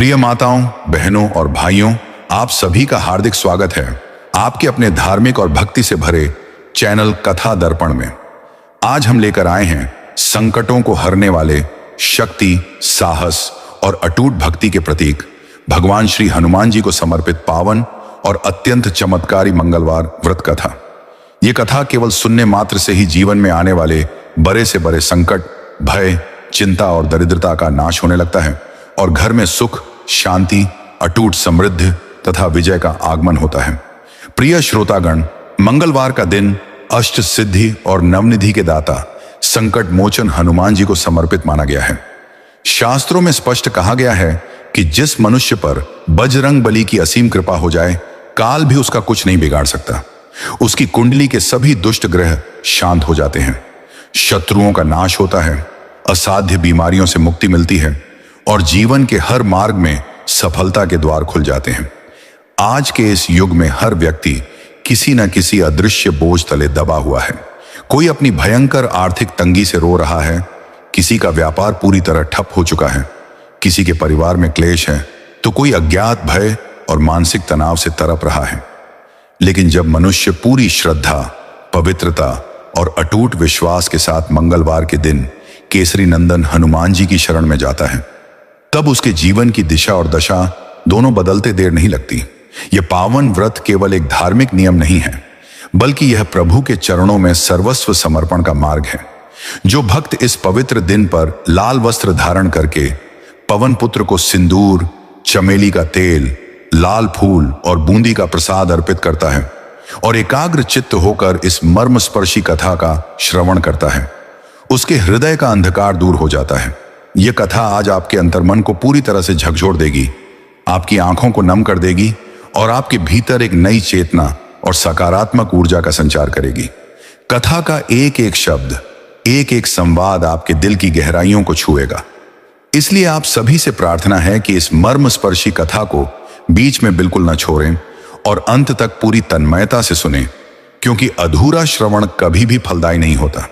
प्रिय माताओं, बहनों और भाइयों, आप सभी का हार्दिक स्वागत है आपके अपने धार्मिक और भक्ति से भरे चैनल कथा दर्पण में। आज हम लेकर आए हैं संकटों को हरने वाले शक्ति, साहस और अटूट भक्ति के प्रतीक भगवान श्री हनुमान जी को समर्पित पावन और अत्यंत चमत्कारी मंगलवार व्रत कथा। ये कथा केवल सुनने मात्र से ही जीवन में आने वाले बड़े से बड़े संकट, भय, चिंता और दरिद्रता का नाश होने लगता है और घर में सुख, शांति, अटूट समृद्धि तथा विजय का आगमन होता है। प्रिय श्रोतागण, मंगलवार का दिन अष्ट सिद्धि और नवनिधि के दाता संकट मोचन हनुमान जी को समर्पित माना गया है। शास्त्रों में स्पष्ट कहा गया है कि जिस मनुष्य पर बजरंग बली की असीम कृपा हो जाए, काल भी उसका कुछ नहीं बिगाड़ सकता। उसकी कुंडली के सभी दुष्ट ग्रह शांत हो जाते हैं, शत्रुओं का नाश होता है, असाध्य बीमारियों से मुक्ति मिलती है और जीवन के हर मार्ग में सफलता के द्वार खुल जाते हैं। आज के इस युग में हर व्यक्ति किसी न किसी अदृश्य बोझ तले दबा हुआ है। कोई अपनी भयंकर आर्थिक तंगी से रो रहा है, किसी का व्यापार पूरी तरह ठप हो चुका है, किसी के परिवार में क्लेश है, तो कोई अज्ञात भय और मानसिक तनाव से तड़प रहा है। लेकिन जब मनुष्य पूरी श्रद्धा, पवित्रता और अटूट विश्वास के साथ मंगलवार के दिन केसरी नंदन हनुमान जी की शरण में जाता है, तब उसके जीवन की दिशा और दशा दोनों बदलते देर नहीं लगती। यह पावन व्रत केवल एक धार्मिक नियम नहीं है, बल्कि यह प्रभु के चरणों में सर्वस्व समर्पण का मार्ग है। जो भक्त इस पवित्र दिन पर लाल वस्त्र धारण करके पवन पुत्र को सिंदूर, चमेली का तेल, लाल फूल और बूंदी का प्रसाद अर्पित करता है और एकाग्र चित्त होकर इस मर्मस्पर्शी कथा का श्रवण करता है, उसके हृदय का अंधकार दूर हो जाता है। यह कथा आज आपके अंतर्मन को पूरी तरह से झकझोर देगी, आपकी आंखों को नम कर देगी और आपके भीतर एक नई चेतना और सकारात्मक ऊर्जा का संचार करेगी। कथा का एक एक शब्द, एक एक संवाद आपके दिल की गहराइयों को छुएगा। इसलिए आप सभी से प्रार्थना है कि इस मर्मस्पर्शी कथा को बीच में बिल्कुल न छोड़ें और अंत तक पूरी तन्मयता से सुनें, क्योंकि अधूरा श्रवण कभी भी फलदायी नहीं होता।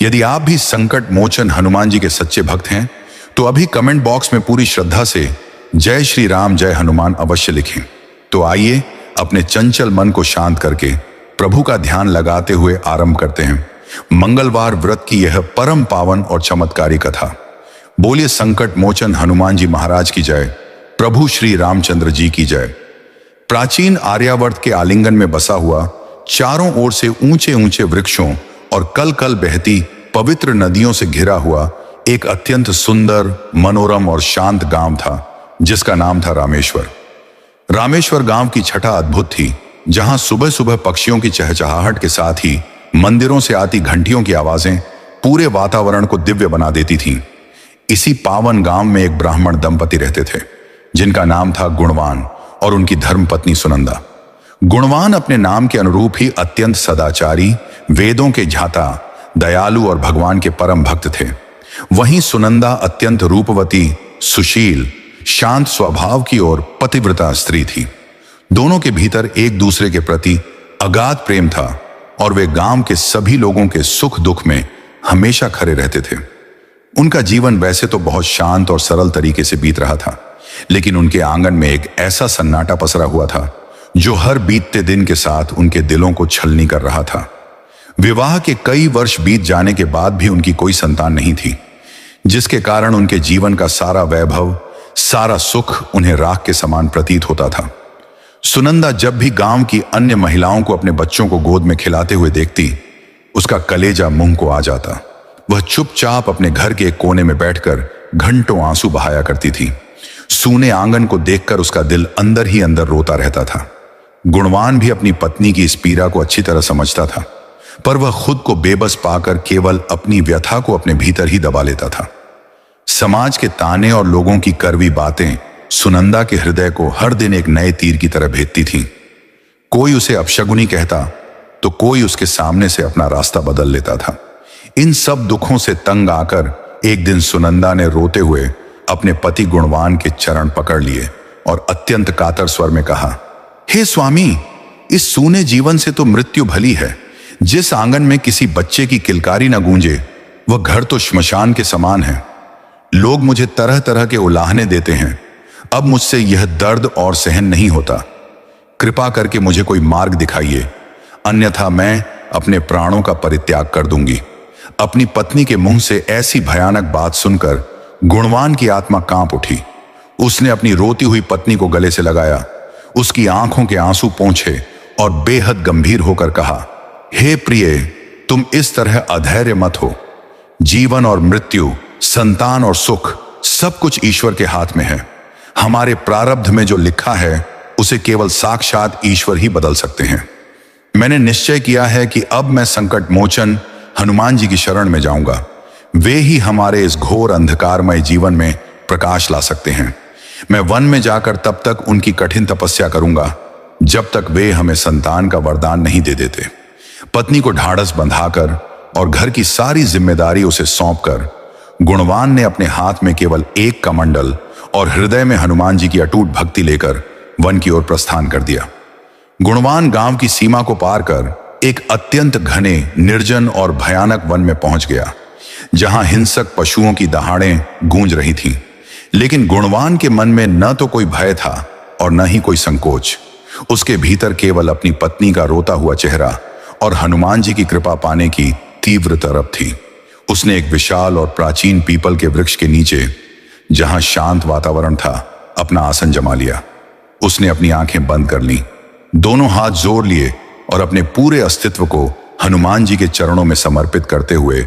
यदि आप भी संकट मोचन हनुमान जी के सच्चे भक्त हैं, तो अभी कमेंट बॉक्स में पूरी श्रद्धा से जय श्री राम, जय हनुमान अवश्य लिखें। तो आइए अपने चंचल मन को शांत करके प्रभु का ध्यान लगाते हुए आरंभ करते हैं मंगलवार व्रत की यह परम पावन और चमत्कारी कथा। बोलिए संकट मोचन हनुमान जी महाराज की जय, प्रभु श्री रामचंद्र जी की जय। प्राचीन आर्यावर्त के आलिंगन में बसा हुआ, चारों ओर से ऊंचे ऊंचे वृक्षों और कल कल बहती पवित्र नदियों से घिरा हुआ एक अत्यंत सुंदर, मनोरम और शांत गांव था, जिसका नाम था रामेश्वर। रामेश्वर गांव की छटा अद्भुत थी, जहां सुबह सुबह पक्षियों की चहचहाहट के साथ ही मंदिरों से आती घंटियों की आवाजें पूरे वातावरण को दिव्य बना देती थीं। इसी पावन गांव में एक ब्राह्मण दंपति रहते थे, जिनका नाम था गुणवान और उनकी धर्मपत्नी सुनंदा। गुणवान अपने नाम के अनुरूप ही अत्यंत सदाचारी, वेदों के झाता, दयालु और भगवान के परम भक्त थे। वहीं सुनंदा अत्यंत रूपवती, सुशील, शांत स्वभाव की और पतिव्रता स्त्री थी। दोनों के भीतर एक दूसरे के प्रति अगाध प्रेम था और वे गांव के सभी लोगों के सुख दुख में हमेशा खड़े रहते थे। उनका जीवन वैसे तो बहुत शांत और सरल तरीके से बीत रहा था, लेकिन उनके आंगन में एक ऐसा सन्नाटा पसरा हुआ था जो हर बीतते दिन के साथ उनके दिलों को छलनी कर रहा था। विवाह के कई वर्ष बीत जाने के बाद भी उनकी कोई संतान नहीं थी, जिसके कारण उनके जीवन का सारा वैभव, सारा सुख उन्हें राख के समान प्रतीत होता था। सुनंदा जब भी गांव की अन्य महिलाओं को अपने बच्चों को गोद में खिलाते हुए देखती, उसका कलेजा मुंह को आ जाता। वह चुपचाप अपने घर के एक कोने में बैठकर घंटों आंसू बहाया करती थी। सूने आंगन को देखकर उसका दिल अंदर ही अंदर रोता रहता था। गुणवान भी अपनी पत्नी की इस पीड़ा को अच्छी तरह समझता था, पर वह खुद को बेबस पाकर केवल अपनी व्यथा को अपने भीतर ही दबा लेता था। समाज के ताने और लोगों की कड़वी बातें सुनंदा के हृदय को हर दिन एक नए तीर की तरह भेदती थीं। कोई उसे अपशगुनी कहता, तो कोई उसके सामने से अपना रास्ता बदल लेता था। इन सब दुखों से तंग आकर एक दिन सुनंदा ने रोते हुए अपने पति गुणवान के चरण पकड़ लिए और अत्यंत कातर स्वर में कहा, हे स्वामी, इस सूने जीवन से तो मृत्यु भली है। जिस आंगन में किसी बच्चे की किलकारी न गूंजे, वह घर तो श्मशान के समान है। लोग मुझे तरह तरह के उलाहने देते हैं, अब मुझसे यह दर्द और सहन नहीं होता। कृपा करके मुझे कोई मार्ग दिखाइए, अन्यथा मैं अपने प्राणों का परित्याग कर दूंगी। अपनी पत्नी के मुंह से ऐसी भयानक बात सुनकर गुणवान की आत्मा कांप उठी। उसने अपनी रोती हुई पत्नी को गले से लगाया, उसकी आंखों के आंसू पोंछे और बेहद गंभीर होकर कहा, हे प्रिय, तुम इस तरह अधैर्य मत हो। जीवन और मृत्यु, संतान और सुख, सब कुछ ईश्वर के हाथ में है। हमारे प्रारब्ध में जो लिखा है उसे केवल साक्षात ईश्वर ही बदल सकते हैं। मैंने निश्चय किया है कि अब मैं संकट मोचन हनुमान जी की शरण में जाऊंगा। वे ही हमारे इस घोर अंधकारमय जीवन में प्रकाश ला सकते हैं। मैं वन में जाकर तब तक उनकी कठिन तपस्या करूंगा जब तक वे हमें संतान का वरदान नहीं दे देते। पत्नी को ढाढ़स बंधाकर और घर की सारी जिम्मेदारी उसे सौंपकर गुणवान ने अपने हाथ में केवल एक कमंडल और हृदय में हनुमान जी की अटूट भक्ति लेकर वन की ओर प्रस्थान कर दिया। गुणवान गांव की सीमा को पार कर एक अत्यंत घने, निर्जन और भयानक वन में पहुंच गया, जहां हिंसक पशुओं की दहाड़ें गूंज रही थीं। लेकिन गुणवान के मन में न तो कोई भय था और न ही कोई संकोच। उसके भीतर केवल अपनी पत्नी का रोता हुआ चेहरा और हनुमान जी की कृपा पाने की तीव्र तड़प थी। उसने एक विशाल और प्राचीन पीपल के वृक्ष के नीचे, जहां शांत वातावरण था, अपना आसन जमा लिया। उसने अपनी आंखें बंद कर लीं, दोनों हाथ जोड़ लिए और अपने पूरे अस्तित्व को हनुमान जी के चरणों में समर्पित करते हुए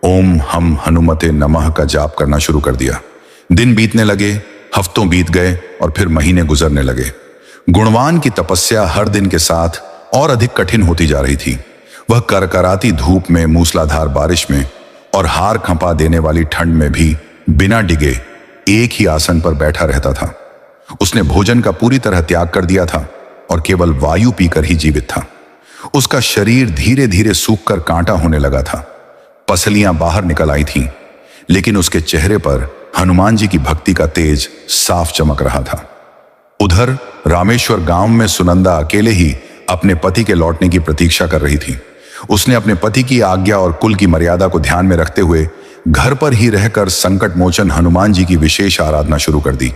ओम हम हनुमते नमः का जाप करना शुरू कर दिया। दिन बीतने लगे, हफ्तों बीत गए और फिर महीने गुजरने लगे। गुणवान की तपस्या हर दिन के साथ और अधिक कठिन होती जा रही थी। वह करकराती धूप में, मूसलाधार बारिश में और हार खंपा देने वाली ठंड में भी बिना डिगे एक ही आसन पर बैठा रहता था। उसने भोजन का पूरी तरह त्याग कर दिया था और केवल वायु पीकर ही जीवित था। उसका शरीर धीरे धीरे सूखकर कांटा होने लगा था। पसलियां बाहर निकल आई थीं, लेकिन उसके चेहरे पर हनुमान जी की भक्ति का तेज साफ चमक रहा था। उधर रामेश्वर गांव में सुनंदा अकेले ही अपने पति के लौटने की प्रतीक्षा कर रही थी। उसने अपने पति की आज्ञा और कुल की मर्यादा को ध्यान में रखते हुए घर पर ही रहकर संकट मोचन हनुमान जी की विशेष आराधना शुरू कर दी।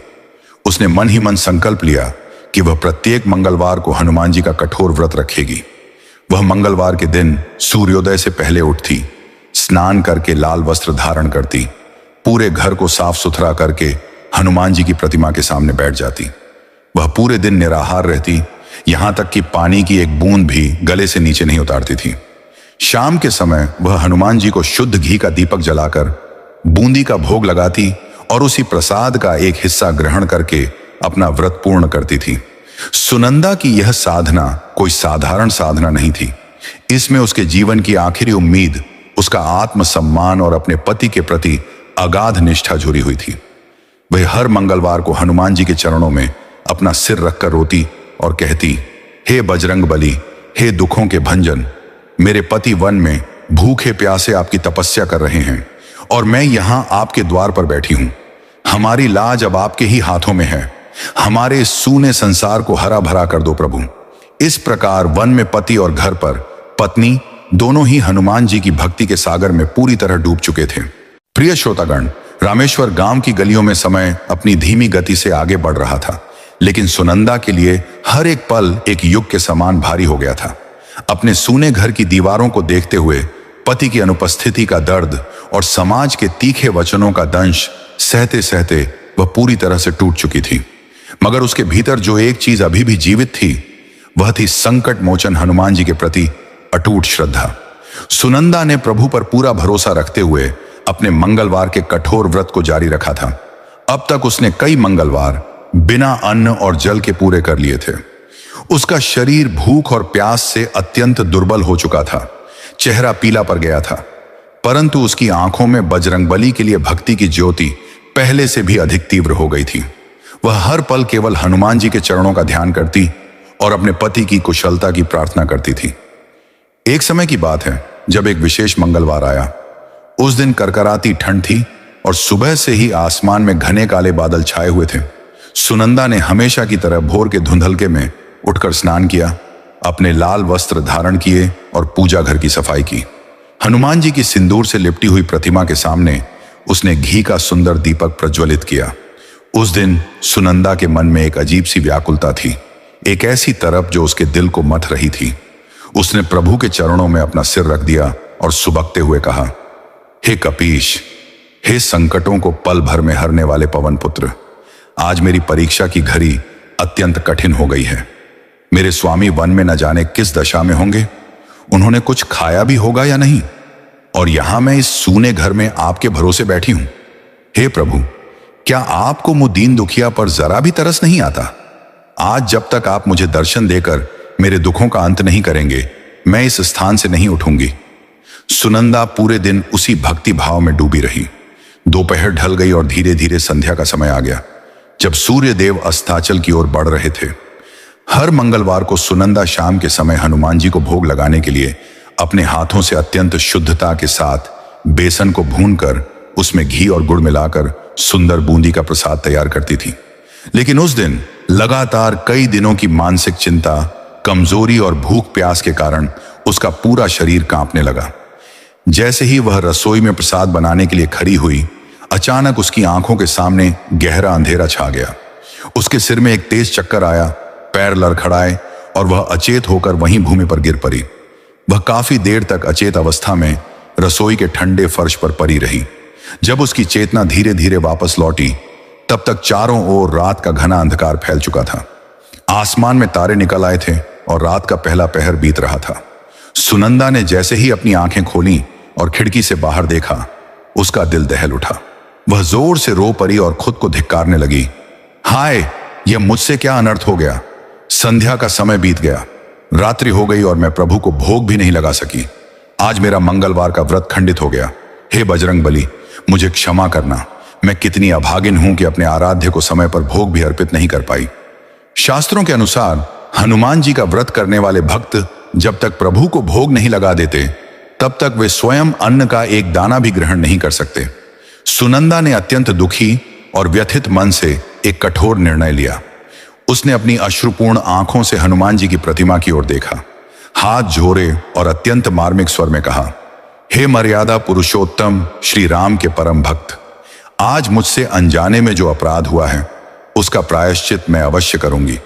उसने मन ही मन संकल्प लिया कि वह प्रत्येक मंगलवार को हनुमान जी का कठोर व्रत रखेगी। वह मंगलवार के दिन सूर्योदय से पहले उठती, स्नान करके लाल वस्त्र धारण करती, पूरे घर को साफ सुथरा करके हनुमान जी की प्रतिमा के सामने बैठ जाती। वह पूरे दिन निराहार रहती, यहां तक कि पानी की एक बूंद भी गले से नीचे नहीं उतारती थी। शाम के समय वह हनुमान जी को शुद्ध घी का दीपक जलाकर बूंदी का भोग लगाती और उसी प्रसाद का एक हिस्सा ग्रहण करके अपना व्रत पूर्ण करती थी। सुनंदा की यह साधना कोई साधारण साधना नहीं थी। इसमें उसके जीवन की आखिरी उम्मीद, उसका आत्मसम्मान और अपने पति के प्रति अगाध निष्ठा जुड़ी हुई थी। वह हर मंगलवार को हनुमान जी के चरणों में अपना सिर रखकर रोती और कहती, हे बजरंग बली, हे दुखों के भंजन, मेरे पति वन में भूखे प्यासे आपकी तपस्या कर रहे हैं और मैं यहां आपके द्वार पर बैठी हूं। हमारी लाज अब आपके ही हाथों में है। हमारे इस सूने संसार को हरा भरा कर दो प्रभु। इस प्रकार वन में पति और घर पर पत्नी दोनों ही हनुमान जी की भक्ति के सागर में पूरी तरह डूब चुके थे। प्रिय श्रोतागण, रामेश्वर गांव की गलियों में समय अपनी धीमी गति से आगे बढ़ रहा था, लेकिन सुनंदा के लिए हर एक पल एक युग के समान भारी हो गया था। अपने सूने घर की दीवारों को देखते हुए पति की अनुपस्थिति का दर्द और समाज के तीखे वचनों का दंश सहते सहते वह पूरी तरह से टूट चुकी थी। मगर उसके भीतर जो एक चीज अभी भी जीवित थी, वह थी संकट मोचन हनुमान जी के प्रति अटूट श्रद्धा। सुनंदा ने प्रभु पर पूरा भरोसा रखते हुए अपने मंगलवार के कठोर व्रत को जारी रखा था। अब तक उसने कई मंगलवार बिना अन्न और जल के पूरे कर लिए थे। उसका शरीर भूख और प्यास से अत्यंत दुर्बल हो चुका था, चेहरा पीला पड़ गया था, परंतु उसकी आंखों में बजरंगबली के लिए भक्ति की ज्योति पहले से भी अधिक तीव्र हो गई थी। वह हर पल केवल हनुमान जी के चरणों का ध्यान करती और अपने पति की कुशलता की प्रार्थना करती थी। एक समय की बात है जब एक विशेष मंगलवार आया। उस दिन करकराती ठंड थी और सुबह से ही आसमान में घने काले बादल छाए हुए थे। सुनंदा ने हमेशा की तरह भोर के धुंधलके में उठकर स्नान किया, अपने लाल वस्त्र धारण किए और पूजा घर की सफाई की। हनुमान जी की सिंदूर से लिपटी हुई प्रतिमा के सामने उसने घी का सुंदर दीपक प्रज्वलित किया। उस दिन सुनंदा के मन में एक अजीब सी व्याकुलता थी, एक ऐसी तरफ जो उसके दिल को मथ रही थी। उसने प्रभु के चरणों में अपना सिर रख दिया और सुबकते हुए कहा, हे कपीश, हे संकटों को पल भर में हरने वाले पवन पुत्र, आज मेरी परीक्षा की घड़ी अत्यंत कठिन हो गई है। मेरे स्वामी वन में न जाने किस दशा में होंगे, उन्होंने कुछ खाया भी होगा या नहीं, और यहां मैं इस सूने घर में आपके भरोसे बैठी हूं। हे प्रभु, क्या आपको मुझ दीन दुखिया पर जरा भी तरस नहीं आता? आज जब तक आप मुझे दर्शन देकर मेरे दुखों का अंत नहीं करेंगे, मैं इस स्थान से नहीं उठूंगी। सुनंदा पूरे दिन उसी भक्ति भाव में डूबी रही। दोपहर ढल गई और धीरे धीरे संध्या का समय आ गया, जब सूर्य देव अस्ताचल की ओर बढ़ रहे थे। हर मंगलवार को सुनंदा शाम के समय हनुमान जी को भोग लगाने के लिए अपने हाथों से अत्यंत शुद्धता के साथ बेसन को भूनकर उसमें घी और गुड़ मिलाकर सुंदर बूंदी का प्रसाद तैयार करती थी। लेकिन उस दिन लगातार कई दिनों की मानसिक चिंता, कमजोरी और भूख प्यास के कारण उसका पूरा शरीर कांपने लगा। जैसे ही वह रसोई में प्रसाद बनाने के लिए खड़ी हुई, अचानक उसकी आंखों के सामने गहरा अंधेरा छा गया। उसके सिर में एक तेज चक्कर आया, पैर लड़खड़ाए और वह अचेत होकर वहीं भूमि पर गिर पड़ी। वह काफी देर तक अचेत अवस्था में रसोई के ठंडे फर्श पर पड़ी रही। जब उसकी चेतना धीरे धीरे वापस लौटी, तब तक चारों ओर रात का घना अंधकार फैल चुका था। आसमान में तारे निकल आए थे और रात का पहला पहर बीत रहा था। सुनंदा ने जैसे ही अपनी आंखें खोली और खिड़की से बाहर देखा, उसका दिल दहल उठा। वह जोर से रो पड़ी और खुद को धिक्कारने लगी। हाय, यह मुझसे क्या अनर्थ हो गया। संध्या का समय बीत गया, रात्रि हो गई और मैं प्रभु को भोग भी नहीं लगा सकी। आज मेरा मंगलवार का व्रत खंडित हो गया। हे बजरंग बली, मुझे क्षमा करना। मैं कितनी अभागिन हूं कि अपने आराध्य को समय पर भोग भी अर्पित नहीं कर पाई। शास्त्रों के अनुसार हनुमान जी का व्रत करने वाले भक्त जब तक प्रभु को भोग नहीं लगा देते, तब तक वे स्वयं अन्न का एक दाना भी ग्रहण नहीं कर सकते। सुनंदा ने अत्यंत दुखी और व्यथित मन से एक कठोर निर्णय लिया। उसने अपनी अश्रुपूर्ण आंखों से हनुमान जी की प्रतिमा की ओर देखा, हाथ जोड़े और अत्यंत मार्मिक स्वर में कहा, हे मर्यादा पुरुषोत्तम श्री राम के परम भक्त, आज मुझसे अनजाने में जो अपराध हुआ है उसका प्रायश्चित मैं अवश्य करूंगी।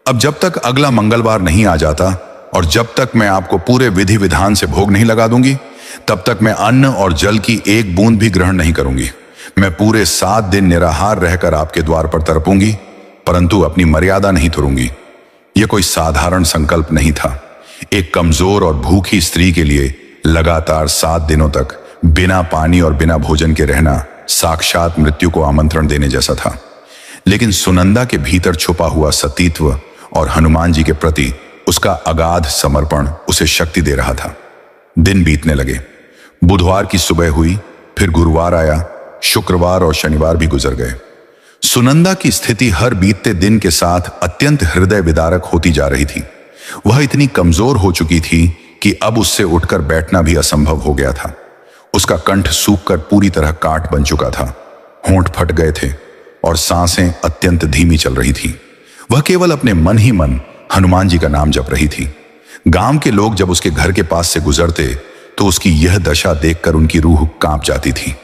अब जब तक अगला मंगलवार नहीं आ जाता और जब तक मैं आपको पूरे विधि विधान से भोग नहीं लगा दूंगी, तब तक मैं अन्न और जल की एक बूंद भी ग्रहण नहीं करूंगी। मैं पूरे 7 दिन निराहार रहकर आपके द्वार पर तड़पूंगी, परंतु अपनी मर्यादा नहीं तोड़ूंगी। यह कोई साधारण संकल्प नहीं था। एक कमजोर और भूखी स्त्री के लिए लगातार 7 दिनों तक बिना पानी और बिना भोजन के रहना साक्षात मृत्यु को आमंत्रण देने जैसा था। लेकिन सुनंदा के भीतर छुपा हुआ सतीत्व और हनुमान जी के प्रति उसका अगाध समर्पण उसे शक्ति दे रहा था। दिन बीतने लगे। बुधवार की सुबह हुई, फिर गुरुवार आया, शुक्रवार और शनिवार भी गुजर गए। सुनंदा की स्थिति हर बीतते दिन के साथ अत्यंत हृदय विदारक होती जा रही थी। वह इतनी कमजोर हो चुकी थी कि अब उससे उठकर बैठना भी असंभव हो गया था। उसका कंठ सूखकर पूरी तरह काठ बन चुका था, होंठ फट गए थे और सांसें अत्यंत धीमी चल रही थी। वह केवल अपने मन ही मन हनुमान जी का नाम जप रही थी। गांव के लोग जब उसके घर के पास से गुजरते तो उसकी यह दशा देखकर उनकी रूह कांप जाती थी।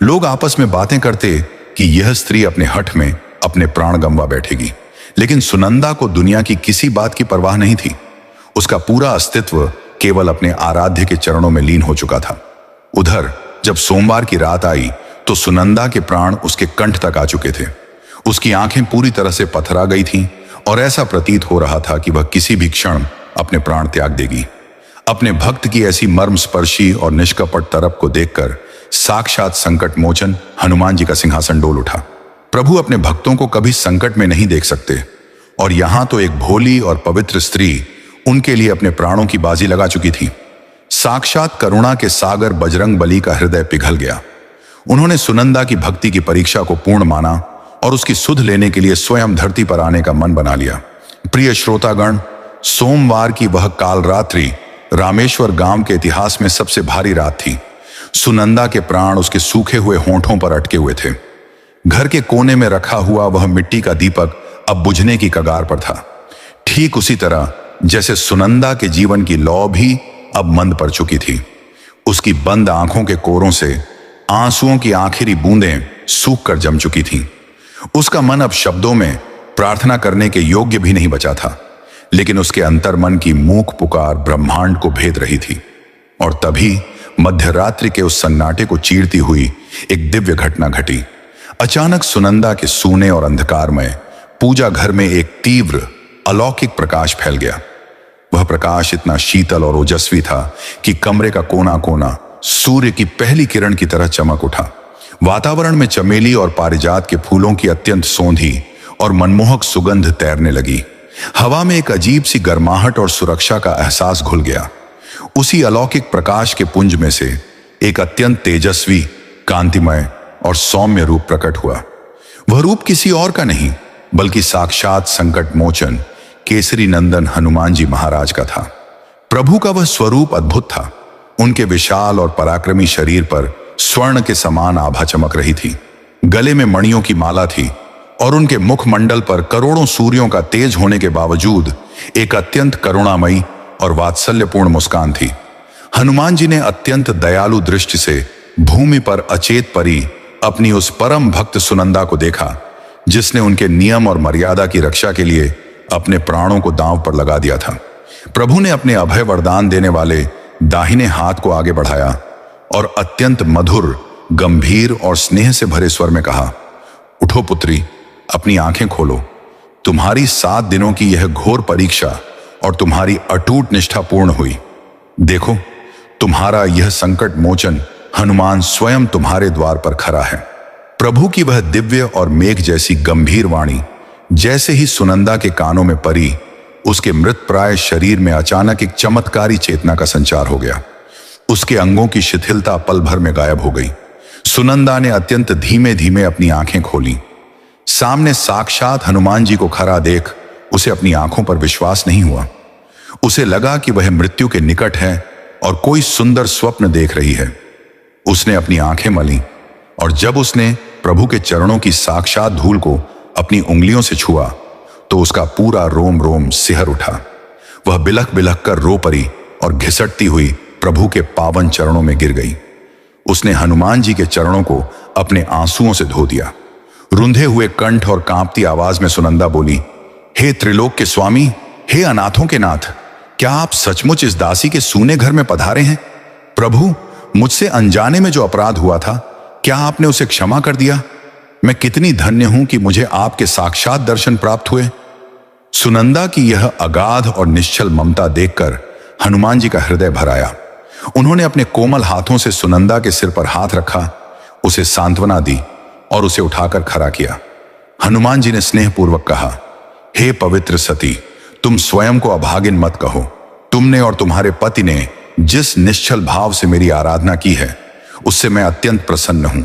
लोग आपस में बातें करते कि यह स्त्री अपने हठ में अपने प्राण गंवा बैठेगी, लेकिन सुनंदा को दुनिया की किसी बात की परवाह नहीं थी। उसका पूरा अस्तित्व केवल अपने आराध्य के चरणों में लीन हो चुका था। उधर जब सोमवार की रात आई तो सुनंदा के प्राण उसके कंठ तक आ चुके थे। उसकी आंखें पूरी तरह से पथरा गई थीं और ऐसा प्रतीत हो रहा था कि वह किसी भी क्षण अपने प्राण त्याग देगी। अपने भक्त की ऐसी मर्मस्पर्शी और निष्कपट तरफ को देखकर साक्षात संकट मोचन हनुमान जी का सिंहासन डोल उठा। प्रभु अपने भक्तों को कभी संकट में नहीं देख सकते, और यहां तो एक भोली और पवित्र स्त्री उनके लिए अपने प्राणों की बाजी लगा चुकी थी। साक्षात करुणा के सागर बजरंग बली का हृदय पिघल गया। उन्होंने सुनंदा की भक्ति की परीक्षा को पूर्ण माना और उसकी सुध लेने के लिए स्वयं धरती पर आने का मन बना लिया। प्रिय श्रोतागण, सोमवार की वह काल रात्रि रामेश्वर गांव के इतिहास में सबसे भारी रात थी। सुनंदा के प्राण उसके सूखे हुए होंठों पर अटके हुए थे। घर के कोने में रखा हुआ वह मिट्टी का दीपक अब बुझने की कगार पर था। ठीक उसी तरह जैसे सुनंदा के जीवन की लौ भी अब मंद पड़ चुकी थी। उसकी बंद आंखों के कोरों से आंसुओं की आखिरी बूंदें सूख कर जम चुकी थीं। उसका मन अब शब्दों में प्रार्थना करने के योग्य भी नहीं बचा था, लेकिन उसके अंतर्मन की मूक पुकार ब्रह्मांड को भेद रही थी। और तभी मध्यरात्रि के उस सन्नाटे को चीरती हुई एक दिव्य घटना घटी। अचानक सुनंदा के सूने और अंधकारमय पूजा घर में एक तीव्र अलौकिक प्रकाश फैल गया। वह प्रकाश इतना शीतल और ओजस्वी था कि कमरे का कोना कोना सूर्य की पहली किरण की तरह चमक उठा। वातावरण में चमेली और पारिजात के फूलों की अत्यंत सौंधी और मनमोहक सुगंध तैरने लगी। हवा में एक अजीब सी गर्माहट और सुरक्षा का एहसास घुल गया। उसी अलौकिक प्रकाश के पुंज में से एक अत्यंत तेजस्वी, कांतिमय और सौम्य रूप प्रकट हुआ। वह रूप किसी और का नहीं बल्कि साक्षात संकट मोचन केसरी नंदन हनुमान जी महाराज का था। प्रभु का वह स्वरूप अद्भुत था। उनके विशाल और पराक्रमी शरीर पर स्वर्ण के समान आभा चमक रही थी। गले में मणियों की माला थी और उनके मुखमंडल पर करोड़ों सूर्यों का तेज होने के बावजूद एक अत्यंत करुणामयी और वात्सल्यपूर्ण मुस्कान थी। हनुमान जी ने अत्यंत दयालु दृष्टि से भूमि पर अचेत परी अपनी उस परम भक्त सुनंदा को देखा, जिसने उनके नियम और मर्यादा की रक्षा के लिए अपने प्राणों को दांव पर लगा दिया था। प्रभु ने अपने अभय वरदान देने वाले दाहिने हाथ को आगे बढ़ाया और अत्यंत मधुर, गंभीर और स्नेह से भरे स्वर में कहा, उठो पुत्री, अपनी आंखें खोलो। तुम्हारी 7 दिनों की यह घोर परीक्षा और तुम्हारी अटूट निष्ठा पूर्ण हुई। देखो, तुम्हारा यह संकट मोचन हनुमान स्वयं तुम्हारे द्वार पर खड़ा है। प्रभु की वह दिव्य और मेघ जैसी गंभीर वाणी जैसे ही सुनंदा के कानों में पड़ी, उसके मृतप्राय शरीर में अचानक एक चमत्कारी चेतना का संचार हो गया। उसके अंगों की शिथिलता पल भर में गायब हो गई। सुनंदा ने अत्यंत धीमे धीमे अपनी आंखें खोली। सामने साक्षात हनुमान जी को खड़ा देख उसे अपनी आंखों पर विश्वास नहीं हुआ। उसे लगा कि वह मृत्यु के निकट है और कोई सुंदर स्वप्न देख रही है। उसने अपनी आंखें मली और जब उसने प्रभु के चरणों की साक्षात धूल को अपनी उंगलियों से छुआ तो उसका पूरा रोम रोम सिहर उठा। वह बिलख बिलख कर रो पड़ी और घिसटती हुई प्रभु के पावन चरणों में गिर गई। उसने हनुमान जी के चरणों को अपने आंसुओं से धो दिया। रुंधे हुए कंठ और कांपती आवाज में सुनंदा बोली, हे त्रिलोक के स्वामी, हे अनाथों के नाथ, क्या आप सचमुच इस दासी के सूने घर में पधारे हैं? प्रभु, मुझसे अनजाने में जो अपराध हुआ था, क्या आपने उसे क्षमा कर दिया? मैं कितनी धन्य हूं कि मुझे आपके साक्षात दर्शन प्राप्त हुए। सुनंदा की यह अगाध और निश्चल ममता देखकर हनुमान जी का हृदय भर आया। उन्होंने अपने कोमल हाथों से सुनंदा के सिर पर हाथ रखा, उसे सांत्वना दी और उसे उठाकर खड़ा किया। हनुमान जी ने स्नेहपूर्वक कहा, हे पवित्र सती, तुम स्वयं को अभागिन मत कहो। तुमने और तुम्हारे पति ने जिस निश्चल भाव से मेरी आराधना की है, उससे मैं अत्यंत प्रसन्न हूं।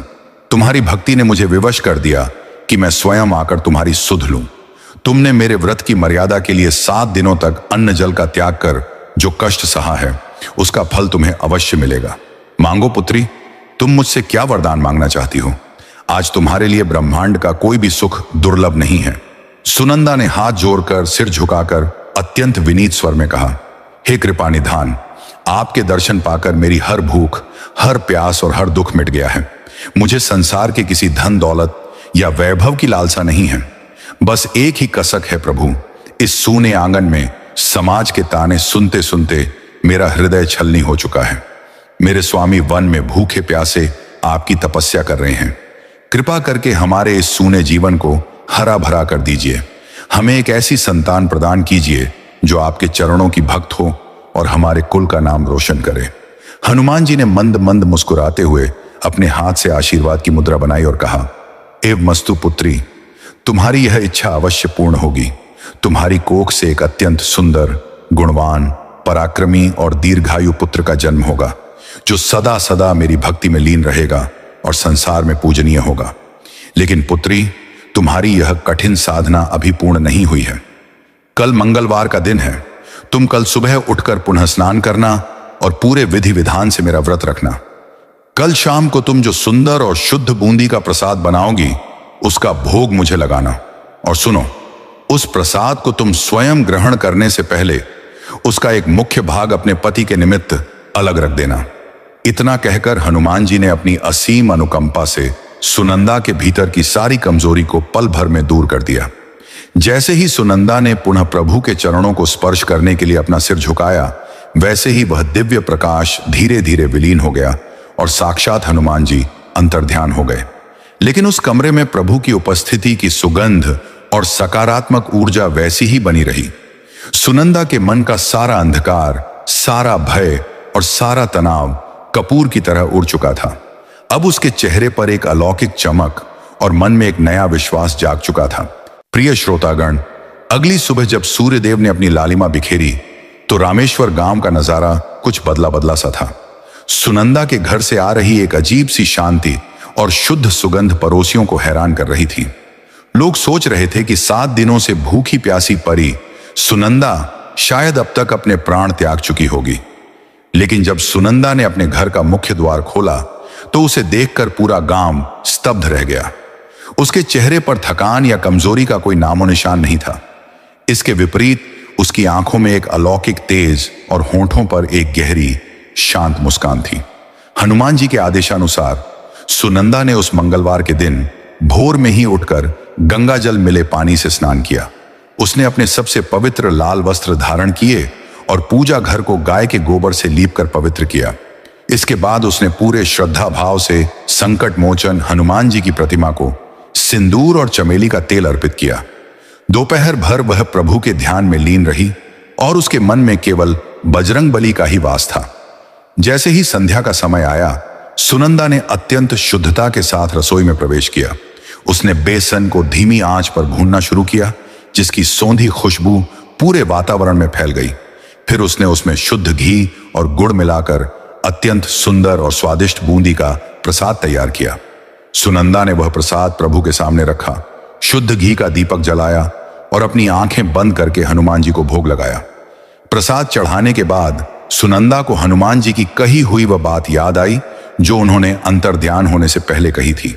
तुम्हारी भक्ति ने मुझे विवश कर दिया कि मैं स्वयं आकर तुम्हारी सुध लूं। तुमने मेरे व्रत की मर्यादा के लिए 7 दिनों तक अन्न जल का त्याग कर जो कष्ट सहा है, उसका फल तुम्हें अवश्य मिलेगा। मांगो पुत्री, तुम मुझसे क्या वरदान मांगना चाहती हो? आज तुम्हारे लिए ब्रह्मांड का कोई भी सुख दुर्लभ नहीं है। सुनंदा ने हाथ जोड़कर सिर झुकाकर अत्यंत विनीत स्वर में कहा, हे कृपा निधान, आपके दर्शन पाकर मेरी हर भूख, हर प्यास और हर दुख मिट गया है। मुझे संसार के किसी धन दौलत या वैभव की लालसा नहीं है। बस एक ही कसक है प्रभु, इस सूने आंगन में समाज के ताने सुनते सुनते मेरा हृदय छलनी हो चुका है। मेरे स्वामी वन में भूखे प्यासे आपकी तपस्या कर रहे हैं। कृपा करके हमारे इस सूने जीवन को हरा भरा कर दीजिए। हमें एक ऐसी संतान प्रदान कीजिए जो आपके चरणों की भक्त हो और हमारे कुल का नाम रोशन करे। हनुमान जी ने मंद मंद मुस्कुराते हुए अपने हाथ से आशीर्वाद की मुद्रा बनाई और कहा, एव मस्तु पुत्री, तुम्हारी यह इच्छा अवश्य पूर्ण होगी। तुम्हारी कोख से एक अत्यंत सुंदर, गुणवान, पराक्रमी और दीर्घायु पुत्र का जन्म होगा, जो सदा सदा मेरी भक्ति में लीन रहेगा और संसार में पूजनीय होगा। लेकिन पुत्री, तुम्हारी यह कठिन साधना अभी पूर्ण नहीं हुई है। कल मंगलवार का दिन है। तुम कल सुबह उठकर पुनः स्नान करना और पूरे विधि विधान से मेरा व्रत रखना। कल शाम को तुम जो सुंदर और शुद्ध बूंदी का प्रसाद बनाओगी, उसका भोग मुझे लगाना। और सुनो, उस प्रसाद को तुम स्वयं ग्रहण करने से पहले उसका एक मुख्य भाग अपने पति के निमित्त अलग रख देना। इतना कहकर हनुमान जी ने अपनी असीम अनुकंपा से सुनंदा के भीतर की सारी कमजोरी को पल भर में दूर कर दिया। जैसे ही सुनंदा ने पुनः प्रभु के चरणों को स्पर्श करने के लिए अपना सिर झुकाया, वैसे ही वह दिव्य प्रकाश धीरे धीरे विलीन हो गया और साक्षात हनुमान जी अंतर्ध्यान हो गए। लेकिन उस कमरे में प्रभु की उपस्थिति की सुगंध और सकारात्मक ऊर्जा वैसी ही बनी रही। सुनंदा के मन का सारा अंधकार, सारा भय और सारा तनाव कपूर की तरह उड़ चुका था। अब उसके चेहरे पर एक अलौकिक चमक और मन में एक नया विश्वास जाग चुका था। प्रिय श्रोतागण, अगली सुबह जब सूर्यदेव ने अपनी लालिमा बिखेरी तो रामेश्वर गांव का नजारा कुछ बदला बदला सा था। सुनंदा के घर से आ रही एक अजीब सी शांति और शुद्ध सुगंध पड़ोसियों को हैरान कर रही थी। लोग सोच रहे थे कि 7 दिनों से भूखी प्यासी परी सुनंदा शायद अब तक अपने प्राण त्याग चुकी होगी। लेकिन जब सुनंदा ने अपने घर का मुख्य द्वार खोला तो उसे देखकर पूरा गांव स्तब्ध रह गया। उसके चेहरे पर थकान या कमजोरी का कोई नामो निशान नहीं था। इसके विपरीत उसकी आंखों में एक अलौकिक तेज और होंठों पर एक गहरी शांत मुस्कान थी। हनुमान जी के आदेशानुसार सुनंदा ने उस मंगलवार के दिन भोर में ही उठकर गंगा जल मिले पानी से स्नान किया। उसने अपने सबसे पवित्र लाल वस्त्र धारण किए और पूजा घर को गाय के गोबर से लीपकर पवित्र किया। इसके बाद उसने पूरे श्रद्धा भाव से संकट मोचन हनुमान जी की प्रतिमा को सिंदूर और चमेली का तेल अर्पित किया। दोपहर भर वह प्रभु के ध्यान में लीन रही और उसके मन में केवल बजरंग बली का ही वास था। जैसे ही संध्या का समय आया, सुनंदा ने अत्यंत शुद्धता के साथ रसोई में प्रवेश किया। उसने बेसन को धीमी आंच पर भूनना शुरू किया, जिसकी सौंधी खुशबू पूरे वातावरण में फैल गई। फिर उसने उसमें शुद्ध घी और गुड़ मिलाकर अत्यंत सुंदर और स्वादिष्ट बूंदी का प्रसाद तैयार किया। सुनंदा ने वह प्रसाद प्रभु के सामने रखा, शुद्ध घी का दीपक जलाया और अपनी आंखें बंद करके हनुमान जी को भोग लगाया। प्रसाद चढ़ाने के बाद सुनंदा को हनुमान जी की कही हुई वह बात याद आई जो उन्होंने अंतर्ध्यान होने से पहले कही थी।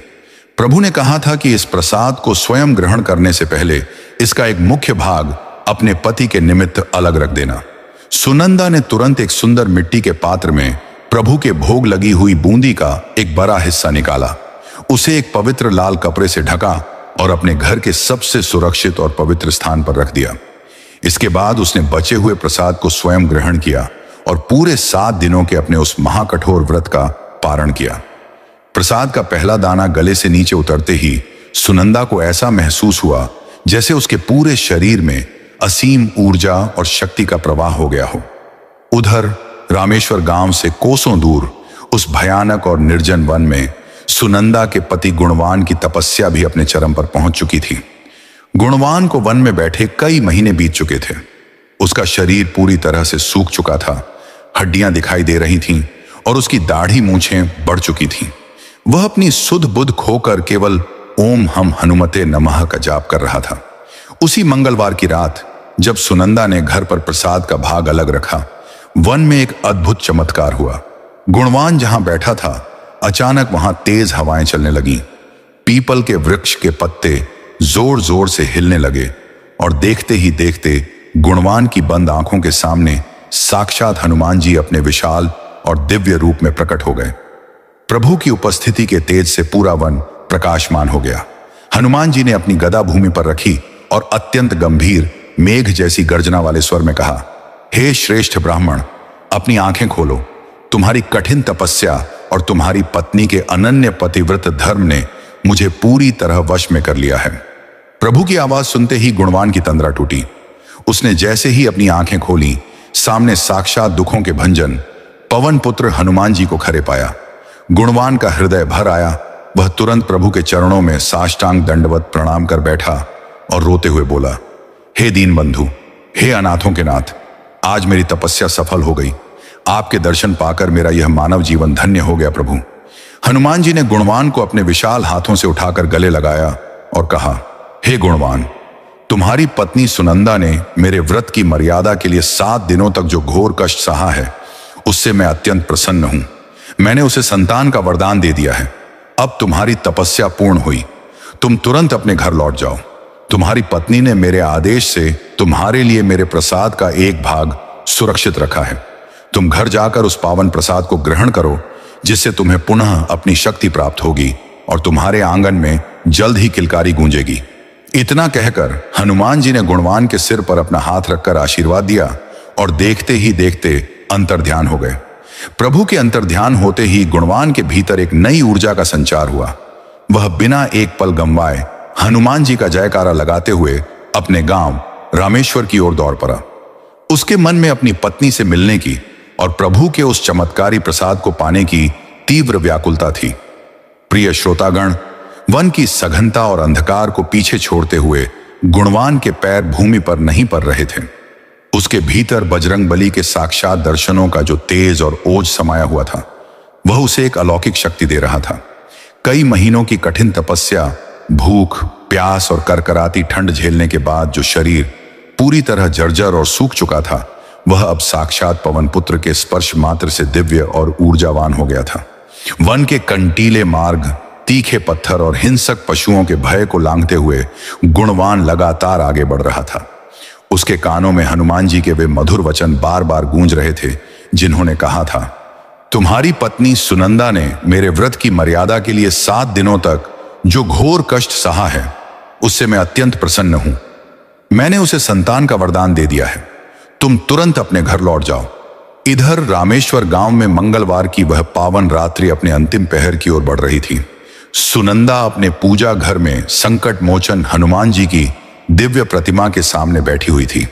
प्रभु ने कहा था कि इस प्रसाद को स्वयं ग्रहण करने से पहले इसका एक मुख्य भाग अपने पति के निमित्त अलग रख देना। सुनंदा ने तुरंत एक सुंदर मिट्टी के पात्र में प्रभु के भोग लगी हुई बूंदी का एक बड़ा हिस्सा निकाला, उसे एक पवित्र लाल कपड़े से ढका और अपने घर के सबसे सुरक्षित और पवित्र स्थान पर रख दिया। इसके बाद उसने बचे हुए प्रसाद को स्वयं ग्रहण किया और पूरे 7 दिनों के अपने उस महाकठोर व्रत का पारण किया। प्रसाद का पहला दाना गले से नीचे उतरते ही सुनंदा को ऐसा महसूस हुआ जैसे उसके पूरे शरीर में असीम ऊर्जा और शक्ति का प्रवाह हो गया हो। उधर रामेश्वर गांव से कोसों दूर उस भयानक और निर्जन वन में सुनंदा के पति गुणवान की तपस्या भी अपने चरम पर पहुंच चुकी थी। गुणवान को वन में बैठे कई महीने बीत चुके थे। उसका शरीर पूरी तरह से सूख चुका था, हड्डियां दिखाई दे रही थीं और उसकी दाढ़ी मूछें बढ़ चुकी थीं। वह अपनी सुध बुध खोकर केवल ओम हम हनुमते नमः का जाप कर रहा था। उसी मंगलवार की रात जब सुनंदा ने घर पर प्रसाद का भाग अलग रखा, वन में एक अद्भुत चमत्कार हुआ। गुणवान जहां बैठा था, अचानक वहां तेज हवाएं चलने लगीं। पीपल के वृक्ष के पत्ते जोर जोर से हिलने लगे और देखते ही देखते गुणवान की बंद आंखों के सामने साक्षात हनुमान जी अपने विशाल और दिव्य रूप में प्रकट हो गए। प्रभु की उपस्थिति के तेज से पूरा वन प्रकाशमान हो गया। हनुमान जी ने अपनी गदा भूमि पर रखी और अत्यंत गंभीर मेघ जैसी गर्जना वाले स्वर में कहा, हे श्रेष्ठ ब्राह्मण, अपनी आंखें खोलो। तुम्हारी कठिन तपस्या और तुम्हारी पत्नी के अनन्य पतिव्रत धर्म ने मुझे पूरी तरह वश में कर लिया है। प्रभु की आवाज सुनते ही गुणवान की तंद्रा टूटी। उसने जैसे ही अपनी आंखें खोली, सामने साक्षात दुखों के भंजन पवन पुत्र हनुमान जी को खड़े पाया। गुणवान का हृदय भर आया। वह तुरंत प्रभु के चरणों में साष्टांग दंडवत प्रणाम कर बैठा और रोते हुए बोला, हे दीन बंधु, हे अनाथों के नाथ, आज मेरी तपस्या सफल हो गई। आपके दर्शन पाकर मेरा यह मानव जीवन धन्य हो गया प्रभु। हनुमान जी ने गुणवान को अपने विशाल हाथों से उठाकर गले लगाया और कहा, हे गुणवान, तुम्हारी पत्नी सुनंदा ने मेरे व्रत की मर्यादा के लिए 7 दिनों तक जो घोर कष्ट सहा है, उससे मैं अत्यंत प्रसन्न हूं। मैंने उसे संतान का वरदान दे दिया है। अब तुम्हारी तपस्या पूर्ण हुई। तुम तुरंत अपने घर लौट जाओ। तुम्हारी पत्नी ने मेरे आदेश से तुम्हारे लिए मेरे प्रसाद का एक भाग सुरक्षित रखा है। तुम घर जाकर उस पावन प्रसाद को ग्रहण करो, जिससे तुम्हें पुनः अपनी शक्ति प्राप्त होगी और तुम्हारे आंगन में जल्द ही किलकारी गूंजेगी। इतना कहकर हनुमान जी ने गुणवान के सिर पर अपना हाथ रखकर आशीर्वाद दिया और देखते ही देखते अंतर्ध्यान हो गए। प्रभु के अंतर्ध्यान होते ही गुणवान के भीतर एक नई ऊर्जा का संचार हुआ। वह बिना एक पल गंवाए हनुमान जी का जयकारा लगाते हुए अपने गांव रामेश्वर की ओर दौड़ पड़ा। उसके मन में अपनी पत्नी से मिलने की और प्रभु के उस चमत्कारी प्रसाद को पाने की तीव्र व्याकुलता थी। प्रिय श्रोतागण, वन की सघनता और अंधकार को पीछे छोड़ते हुए गुणवान के पैर भूमि पर नहीं पड़ रहे थे। उसके भीतर बजरंगबली के साक्षात दर्शनों का जो तेज और ओज समाया हुआ था, वह उसे एक अलौकिक शक्ति दे रहा था। कई महीनों की कठिन तपस्या, भूख, प्यास और करकराती ठंड झेलने के बाद जो शरीर पूरी तरह जर्जर और सूख चुका था, वह अब साक्षात पवन पुत्र के स्पर्श मात्र से दिव्य और ऊर्जावान हो गया था। वन के कंटीले मार्ग, तीखे पत्थर और हिंसक पशुओं के भय को लांघते हुए गुणवान लगातार आगे बढ़ रहा था। उसके कानों में हनुमान जी के वे मधुर वचन बार बार गूंज रहे थे, जिन्होंने कहा था, तुम्हारी पत्नी सुनंदा ने मेरे व्रत की मर्यादा के लिए 7 दिनों तक जो घोर कष्ट सहा है, उससे मैं अत्यंत प्रसन्न हूं। मैंने उसे संतान का वरदान दे दिया है। तुम तुरंत अपने घर लौट जाओ। इधर रामेश्वर गांव में मंगलवार की वह पावन रात्रि अपने अंतिम पहर की ओर बढ़ रही थी। सुनंदा अपने पूजा घर में संकट मोचन हनुमान जी की दिव्य प्रतिमा के सामने बैठी हुई थी।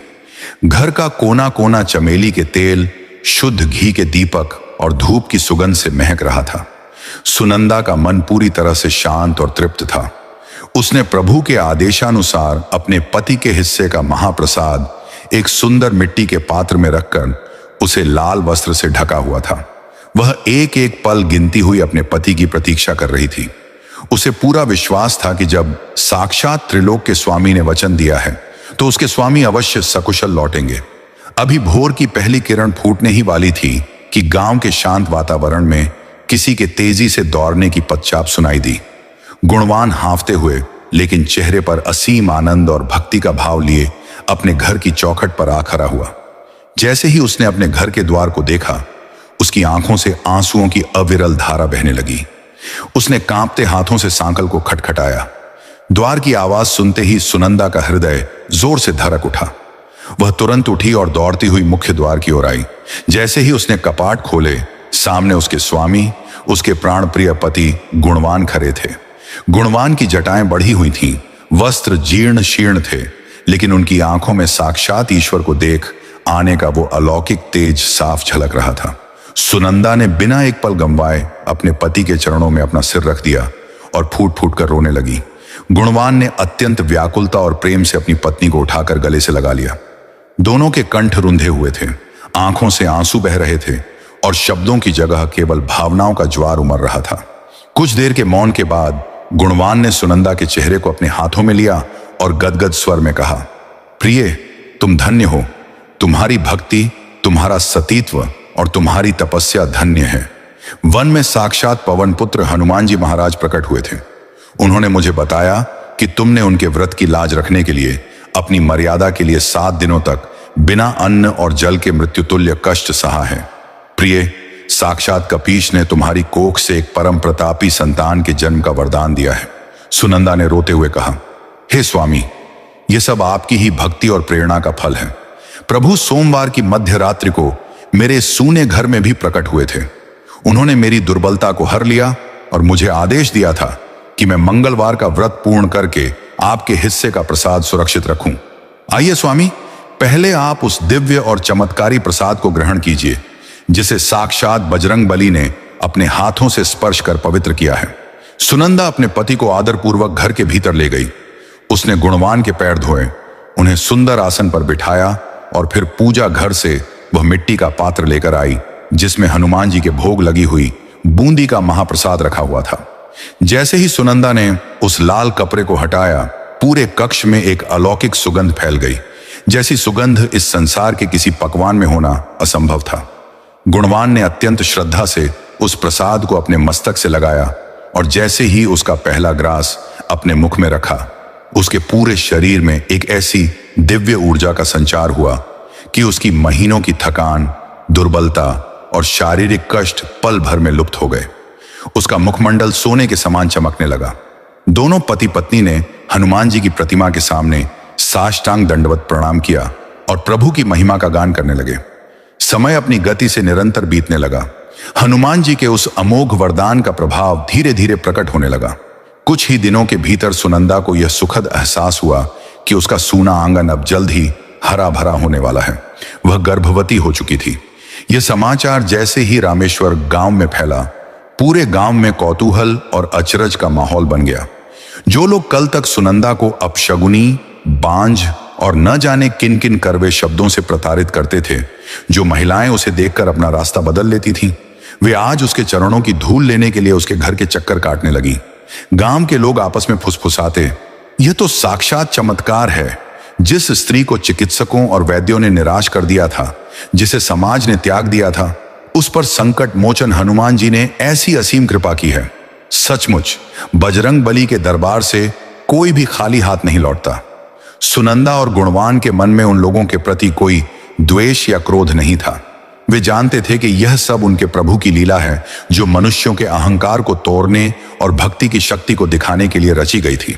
घर का कोना कोना चमेली के तेल, शुद्ध घी के दीपक और धूप की सुगंध से महक रहा था। सुनंदा का मन पूरी तरह से शांत और तृप्त था। उसने प्रभु के आदेशानुसार अपने पति के हिस्से का महाप्रसाद एक सुंदर मिट्टी के पात्र में रखकर उसे लाल वस्त्र से ढका हुआ था। वह एक एक पल गिनती हुई अपने पति की प्रतीक्षा कर रही थी। उसे पूरा विश्वास था कि जब साक्षात त्रिलोक के स्वामी ने वचन दिया है, तो उसके स्वामी अवश्य सकुशल लौटेंगे। अभी भोर की पहली किरण फूटने ही वाली थी कि गांव के शांत वातावरण में किसी के तेजी से दौड़ने की पदचाप सुनाई दी। गुणवान हांफते हुए लेकिन चेहरे पर असीम आनंद और भक्ति का भाव लिए अपने घर की चौखट पर आ खड़ा हुआ। जैसे ही उसने अपने घर के द्वार को देखा, उसकी आंखों से आंसुओं की अविरल धारा बहने लगी। उसने कांपते हाथों से सांकल को खटखटाया। द्वार की आवाज सुनते ही सुनंदा का हृदय जोर से धड़क उठा। वह तुरंत उठी और दौड़ती हुई मुख्य द्वार की ओर आई। जैसे ही उसने कपाट खोले, सामने उसके स्वामी, उसके प्राण प्रिय पति गुणवान खड़े थे। गुणवान की जटाएं बढ़ी हुई थीं, वस्त्र जीर्ण शीर्ण थे, लेकिन उनकी आंखों में साक्षात ईश्वर को देख आने का वो अलौकिक तेज साफ झलक रहा था। सुनंदा ने बिना एक पल गंवाए अपने पति के चरणों में अपना सिर रख दिया और फूट फूट कर रोने लगी। गुणवान ने अत्यंत व्याकुलता और प्रेम से अपनी पत्नी को उठाकर गले से लगा लिया। दोनों के कंठ रुंधे हुए थे, आंखों से आंसू बह रहे थे और शब्दों की जगह केवल भावनाओं का ज्वार उमड़ रहा था। कुछ देर के मौन के बाद गुणवान ने सुनंदा के चेहरे को अपने हाथों में लिया और गदगद स्वर में कहा, प्रिय, तुम धन्य हो। तुम्हारी भक्ति, तुम्हारा सतीत्व और तुम्हारी तपस्या धन्य है। वन में साक्षात पवन पुत्र हनुमान जी महाराज प्रकट हुए थे। उन्होंने मुझे बताया कि तुमने उनके व्रत की लाज रखने के लिए अपनी मर्यादा के लिए 7 दिनों तक बिना अन्न और जल के मृत्युतुल्य कष्ट सहा है। प्रिय, साक्षात कपीश ने तुम्हारी कोख से एक परम प्रतापी संतान के जन्म का वरदान दिया है। सुनंदा ने रोते हुए कहा, हे स्वामी, यह सब आपकी ही भक्ति और प्रेरणा का फल है। प्रभु सोमवार की मध्य रात्रि को मेरे सूने घर में भी प्रकट हुए थे। उन्होंने मेरी दुर्बलता को हर लिया और मुझे आदेश दिया था कि मैं मंगलवार का व्रत पूर्ण करके आपके हिस्से का प्रसाद सुरक्षित रखूं। आइए स्वामी, पहले आप उस दिव्य और चमत्कारी प्रसाद को ग्रहण कीजिए, जिसे साक्षात बजरंगबली ने अपने हाथों से स्पर्श कर पवित्र किया है। सुनंदा अपने पति को आदरपूर्वक घर के भीतर ले गई। उसने गुणवान के पैर धोए, उन्हें सुंदर आसन पर बिठाया और फिर पूजा घर से वह मिट्टी का पात्र लेकर आई, जिसमें हनुमान जी के भोग लगी हुई बूंदी का महाप्रसाद रखा हुआ था। जैसे ही सुनंदा ने उस लाल कपड़े को हटाया, पूरे कक्ष में एक अलौकिक सुगंध फैल गई, जैसी सुगंध इस संसार के किसी पकवान में होना असंभव था। गुणवान ने अत्यंत श्रद्धा से उस प्रसाद को अपने मस्तक से लगाया और जैसे ही उसका पहला ग्रास अपने मुख में रखा, उसके पूरे शरीर में एक ऐसी दिव्य ऊर्जा का संचार हुआ कि उसकी महीनों की थकान, दुर्बलता और शारीरिक कष्ट पल भर में लुप्त हो गए। उसका मुखमंडल सोने के समान चमकने लगा। दोनों पति पत्नी ने हनुमान जी की प्रतिमा के सामने साष्टांग दंडवत प्रणाम किया और प्रभु की महिमा का गान करने लगे। समय अपनी गति से निरंतर बीतने लगा। हनुमान जी के उस अमोघ वरदान का प्रभाव धीरे धीरे प्रकट होने लगा। कुछ ही दिनों के भीतर सुनंदा को यह सुखद एहसास हुआ कि उसका सूना आंगन अब जल्द ही हरा भरा होने वाला है। वह गर्भवती हो चुकी थी। यह समाचार जैसे ही रामेश्वर गांव में फैला, पूरे गांव में कौतूहल और अचरज का माहौल बन गया। जो लोग कल तक सुनंदा को अपशगुनी, बांझ और न जाने किन किन करवे शब्दों से प्रताड़ित करते थे, जो महिलाएं उसे देखकर अपना रास्ता बदल लेती थीं, वे आज उसके चरणों की धूल लेने के लिए उसके घर के चक्कर काटने लगी। गांव के लोग आपस में फुसफुसाते, यह तो साक्षात चमत्कार है। जिस स्त्री को चिकित्सकों और वैद्यों ने निराश कर दिया था, जिसे समाज ने त्याग दिया था, उस पर संकट मोचन हनुमान जी ने ऐसी असीम कृपा की है। सचमुच बजरंग बली के दरबार से कोई भी खाली हाथ नहीं लौटता। सुनंदा और गुणवान के मन में उन लोगों के प्रति कोई द्वेष या क्रोध नहीं था। वे जानते थे कि यह सब उनके प्रभु की लीला है, जो मनुष्यों के अहंकार को तोड़ने और भक्ति की शक्ति को दिखाने के लिए रची गई थी।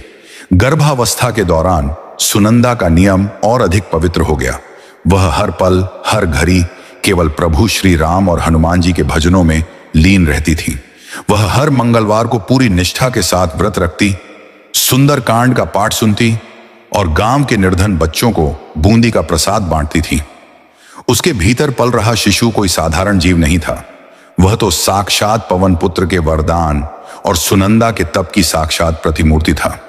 गर्भावस्था के दौरान सुनंदा का नियम और अधिक पवित्र हो गया। वह हर पल हर घड़ी केवल प्रभु श्री राम और हनुमान जी के भजनों में लीन रहती थी। वह हर मंगलवार को पूरी निष्ठा के साथ व्रत रखती, सुंदर कांड का पाठ सुनती और गांव के निर्धन बच्चों को बूंदी का प्रसाद बांटती थी। उसके भीतर पल रहा शिशु कोई साधारण जीव नहीं था। वह तो साक्षात पवन पुत्र के वरदान और सुनंदा के तप की साक्षात प्रतिमूर्ति था।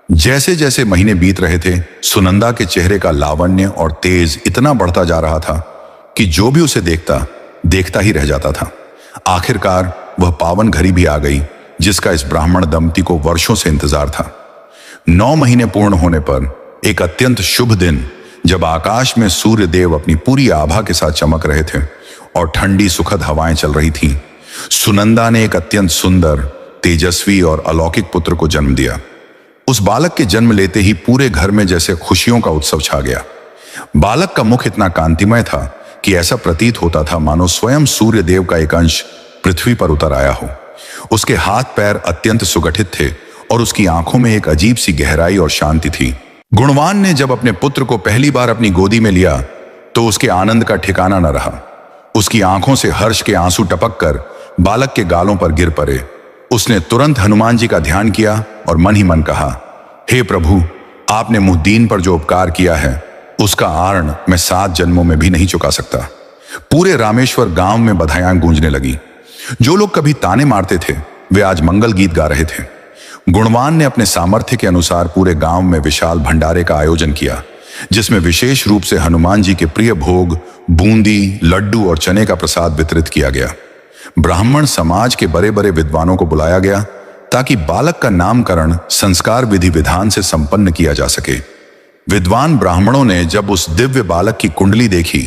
जैसे जैसे महीने बीत रहे थे, सुनंदा के चेहरे का लावण्य और तेज इतना बढ़ता जा रहा था कि जो भी उसे देखता देखता ही रह जाता था। आखिरकार वह पावन घड़ी भी आ गई, जिसका इस ब्राह्मण दंपति को वर्षों से इंतजार था। 9 महीने पूर्ण होने पर एक अत्यंत शुभ दिन, जब आकाश में सूर्य देव अपनी पूरी आभा के साथ चमक रहे थे और ठंडी सुखद हवाएं चल रही थीं, सुनंदा ने एक अत्यंत सुंदर, तेजस्वी और अलौकिक पुत्र को जन्म दिया। उस बालक के जन्म लेते ही पूरे घर में जैसे खुशियों का उत्सव छा गया। बालक का मुख इतना कांतिमय था कि ऐसा प्रतीत होता था मानो स्वयं सूर्य देव का एक अंश पृथ्वी पर उतर आया हो। उसके हाथ पैर अत्यंत सुगठित थे और उसकी आंखों में एक अजीब सी गहराई और शांति थी। गुणवान ने जब अपने पुत्र को पहली बार अपनी गोदी में लिया तो उसके आनंद का ठिकाना न रहा। उसकी आंखों से हर्ष के आंसू टपक कर बालक के गालों पर गिर पड़े। उसने तुरंत हनुमान जी का ध्यान किया और मन ही मन कहा, हे प्रभु, आपने मुद्दीन पर जो उपकार किया है, उसका आर्ण मैं 7 जन्मों में भी नहीं चुका सकता। पूरे रामेश्वर गांव में बधाइयां गूंजने लगी। जो लोग कभी ताने मारते थे, वे आज मंगल गीत गा रहे थे। गुणवान ने अपने सामर्थ्य के अनुसार पूरे गांव में विशाल भंडारे का आयोजन किया, जिसमें विशेष रूप से हनुमान जी के प्रिय भोग, बूंदी, लड्डू और चने का प्रसाद वितरित किया गया। ब्राह्मण समाज के बड़े बड़े विद्वानों को बुलाया गया ताकि बालक का नामकरण संस्कार विधि विधान से संपन्न किया जा सके। विद्वान ब्राह्मणों ने जब उस दिव्य बालक की कुंडली देखी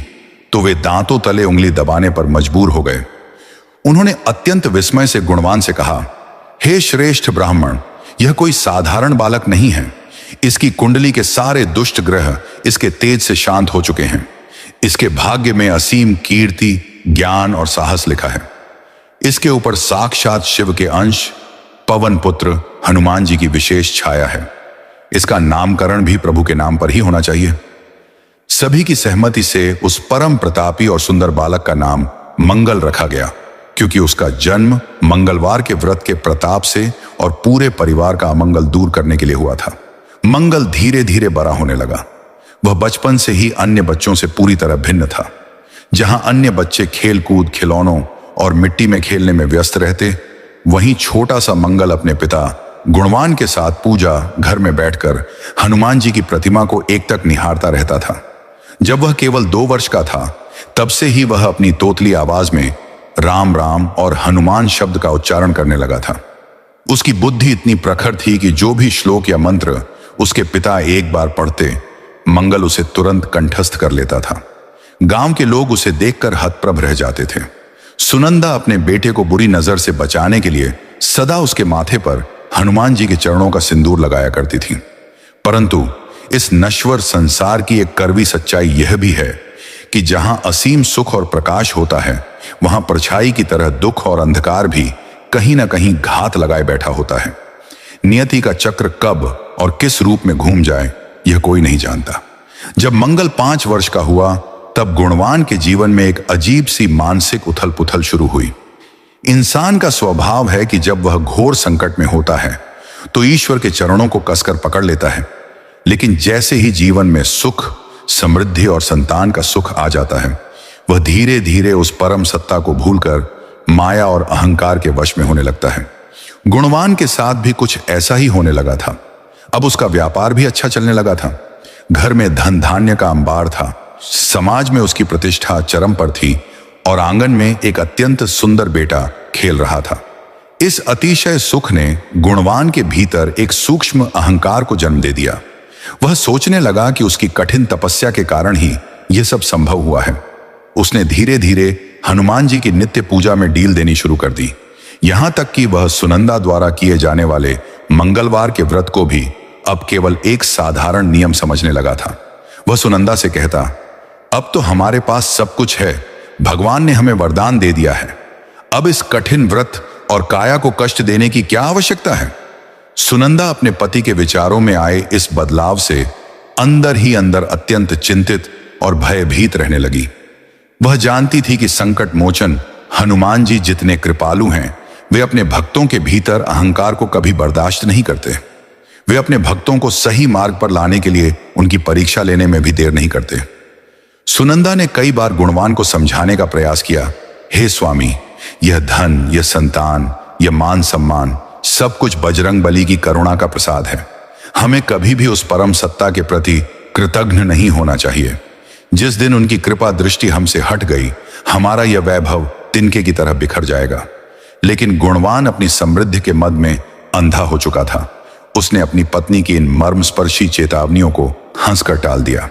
तो वे दांतों तले उंगली दबाने पर मजबूर हो गए। उन्होंने अत्यंत विस्मय से गुणवान से कहा, हे श्रेष्ठ ब्राह्मण, यह कोई साधारण बालक नहीं है। इसकी कुंडली के सारे दुष्ट ग्रह इसके तेज से शांत हो चुके हैं। इसके भाग्य में असीम कीर्ति, ज्ञान और साहस लिखा है। इसके ऊपर साक्षात शिव के अंश, पवन पुत्र हनुमान जी की विशेष छाया है। इसका नामकरण भी प्रभु के नाम पर ही होना चाहिए। सभी की सहमति से उस परम प्रतापी और सुंदर बालक का नाम मंगल रखा गया, क्योंकि उसका जन्म मंगलवार के व्रत के प्रताप से और पूरे परिवार का अमंगल दूर करने के लिए हुआ था। मंगल धीरे धीरे बड़ा होने लगा। वह बचपन से ही अन्य बच्चों से पूरी तरह भिन्न था। जहां अन्य बच्चे खेल कूद, खिलौनों और मिट्टी में खेलने में व्यस्त रहते, वहीं छोटा सा मंगल अपने पिता गुणवान के साथ पूजा घर में बैठकर हनुमान जी की प्रतिमा को एकटक निहारता रहता था। जब वह केवल 2 वर्ष का था, तब से ही वह अपनी तोतली आवाज में राम राम और हनुमान शब्द का उच्चारण करने लगा था। उसकी बुद्धि इतनी प्रखर थी कि जो भी श्लोक या मंत्र उसके पिता एक बार पढ़ते, मंगल उसे तुरंत कंठस्थ कर लेता था। गांव के लोग उसे देखकर हतप्रभ रह जाते थे। सुनंदा अपने बेटे को बुरी नजर से बचाने के लिए सदा उसके माथे पर हनुमान जी के चरणों का सिंदूर लगाया करती थी। परंतु इस नश्वर संसार की एक कड़वी सच्चाई यह भी है कि जहां असीम सुख और प्रकाश होता है, वहां परछाई की तरह दुख और अंधकार भी कहीं ना कहीं घात लगाए बैठा होता है। नियति का चक्र कब और किस रूप में घूम जाए यह कोई नहीं जानता। जब मंगल 5 वर्ष का हुआ तब गुणवान के जीवन में एक अजीब सी मानसिक उथल पुथल शुरू हुई। इंसान का स्वभाव है कि जब वह घोर संकट में होता है तो ईश्वर के चरणों को कसकर पकड़ लेता है, लेकिन जैसे ही जीवन में सुख, समृद्धि और संतान का सुख आ जाता है, वह धीरे धीरे उस परम सत्ता को भूलकर माया और अहंकार के वश में होने लगता है। गुणवान के साथ भी कुछ ऐसा ही होने लगा था। अब उसका व्यापार भी अच्छा चलने लगा था। घर में धन धान्य का अंबार था, समाज में उसकी प्रतिष्ठा चरम पर थी और आंगन में एक अत्यंत सुंदर बेटा खेल रहा था। इस अतिशय सुख ने गुणवान के भीतर एक सूक्ष्म अहंकार को जन्म दे दिया। वह सोचने लगा कि उसकी कठिन तपस्या के कारण ही यह सब संभव हुआ है। उसने धीरे धीरे हनुमान जी की नित्य पूजा में डील देनी शुरू कर दी। यहां तक कि वह सुनंदा द्वारा किए जाने वाले मंगलवार के व्रत को भी अब केवल एक साधारण नियम समझने लगा था। वह सुनंदा से कहता, अब तो हमारे पास सब कुछ है, भगवान ने हमें वरदान दे दिया है, अब इस कठिन व्रत और काया को कष्ट देने की क्या आवश्यकता है। सुनंदा अपने पति के विचारों में आए इस बदलाव से अंदर ही अंदर अत्यंत चिंतित और भयभीत रहने लगी। वह जानती थी कि संकट मोचन हनुमान जी जितने कृपालु हैं, वे अपने भक्तों के भीतर अहंकार को कभी बर्दाश्त नहीं करते। वे अपने भक्तों को सही मार्ग पर लाने के लिए उनकी परीक्षा लेने में भी देर नहीं करते। सुनंदा ने कई बार गुणवान को समझाने का प्रयास किया, हे स्वामी, यह धन, यह संतान, यह मान सम्मान सब कुछ बजरंग बली की करुणा का प्रसाद है। हमें कभी भी उस परम सत्ता के प्रति कृतज्ञ नहीं होना चाहिए। जिस दिन उनकी कृपा दृष्टि हमसे हट गई, हमारा यह वैभव तिनके की तरह बिखर जाएगा। लेकिन गुणवान अपनी समृद्धि के मद में अंधा हो चुका था। उसने अपनी पत्नी की इन मर्मस्पर्शी चेतावनियों को हंसकर टाल दिया।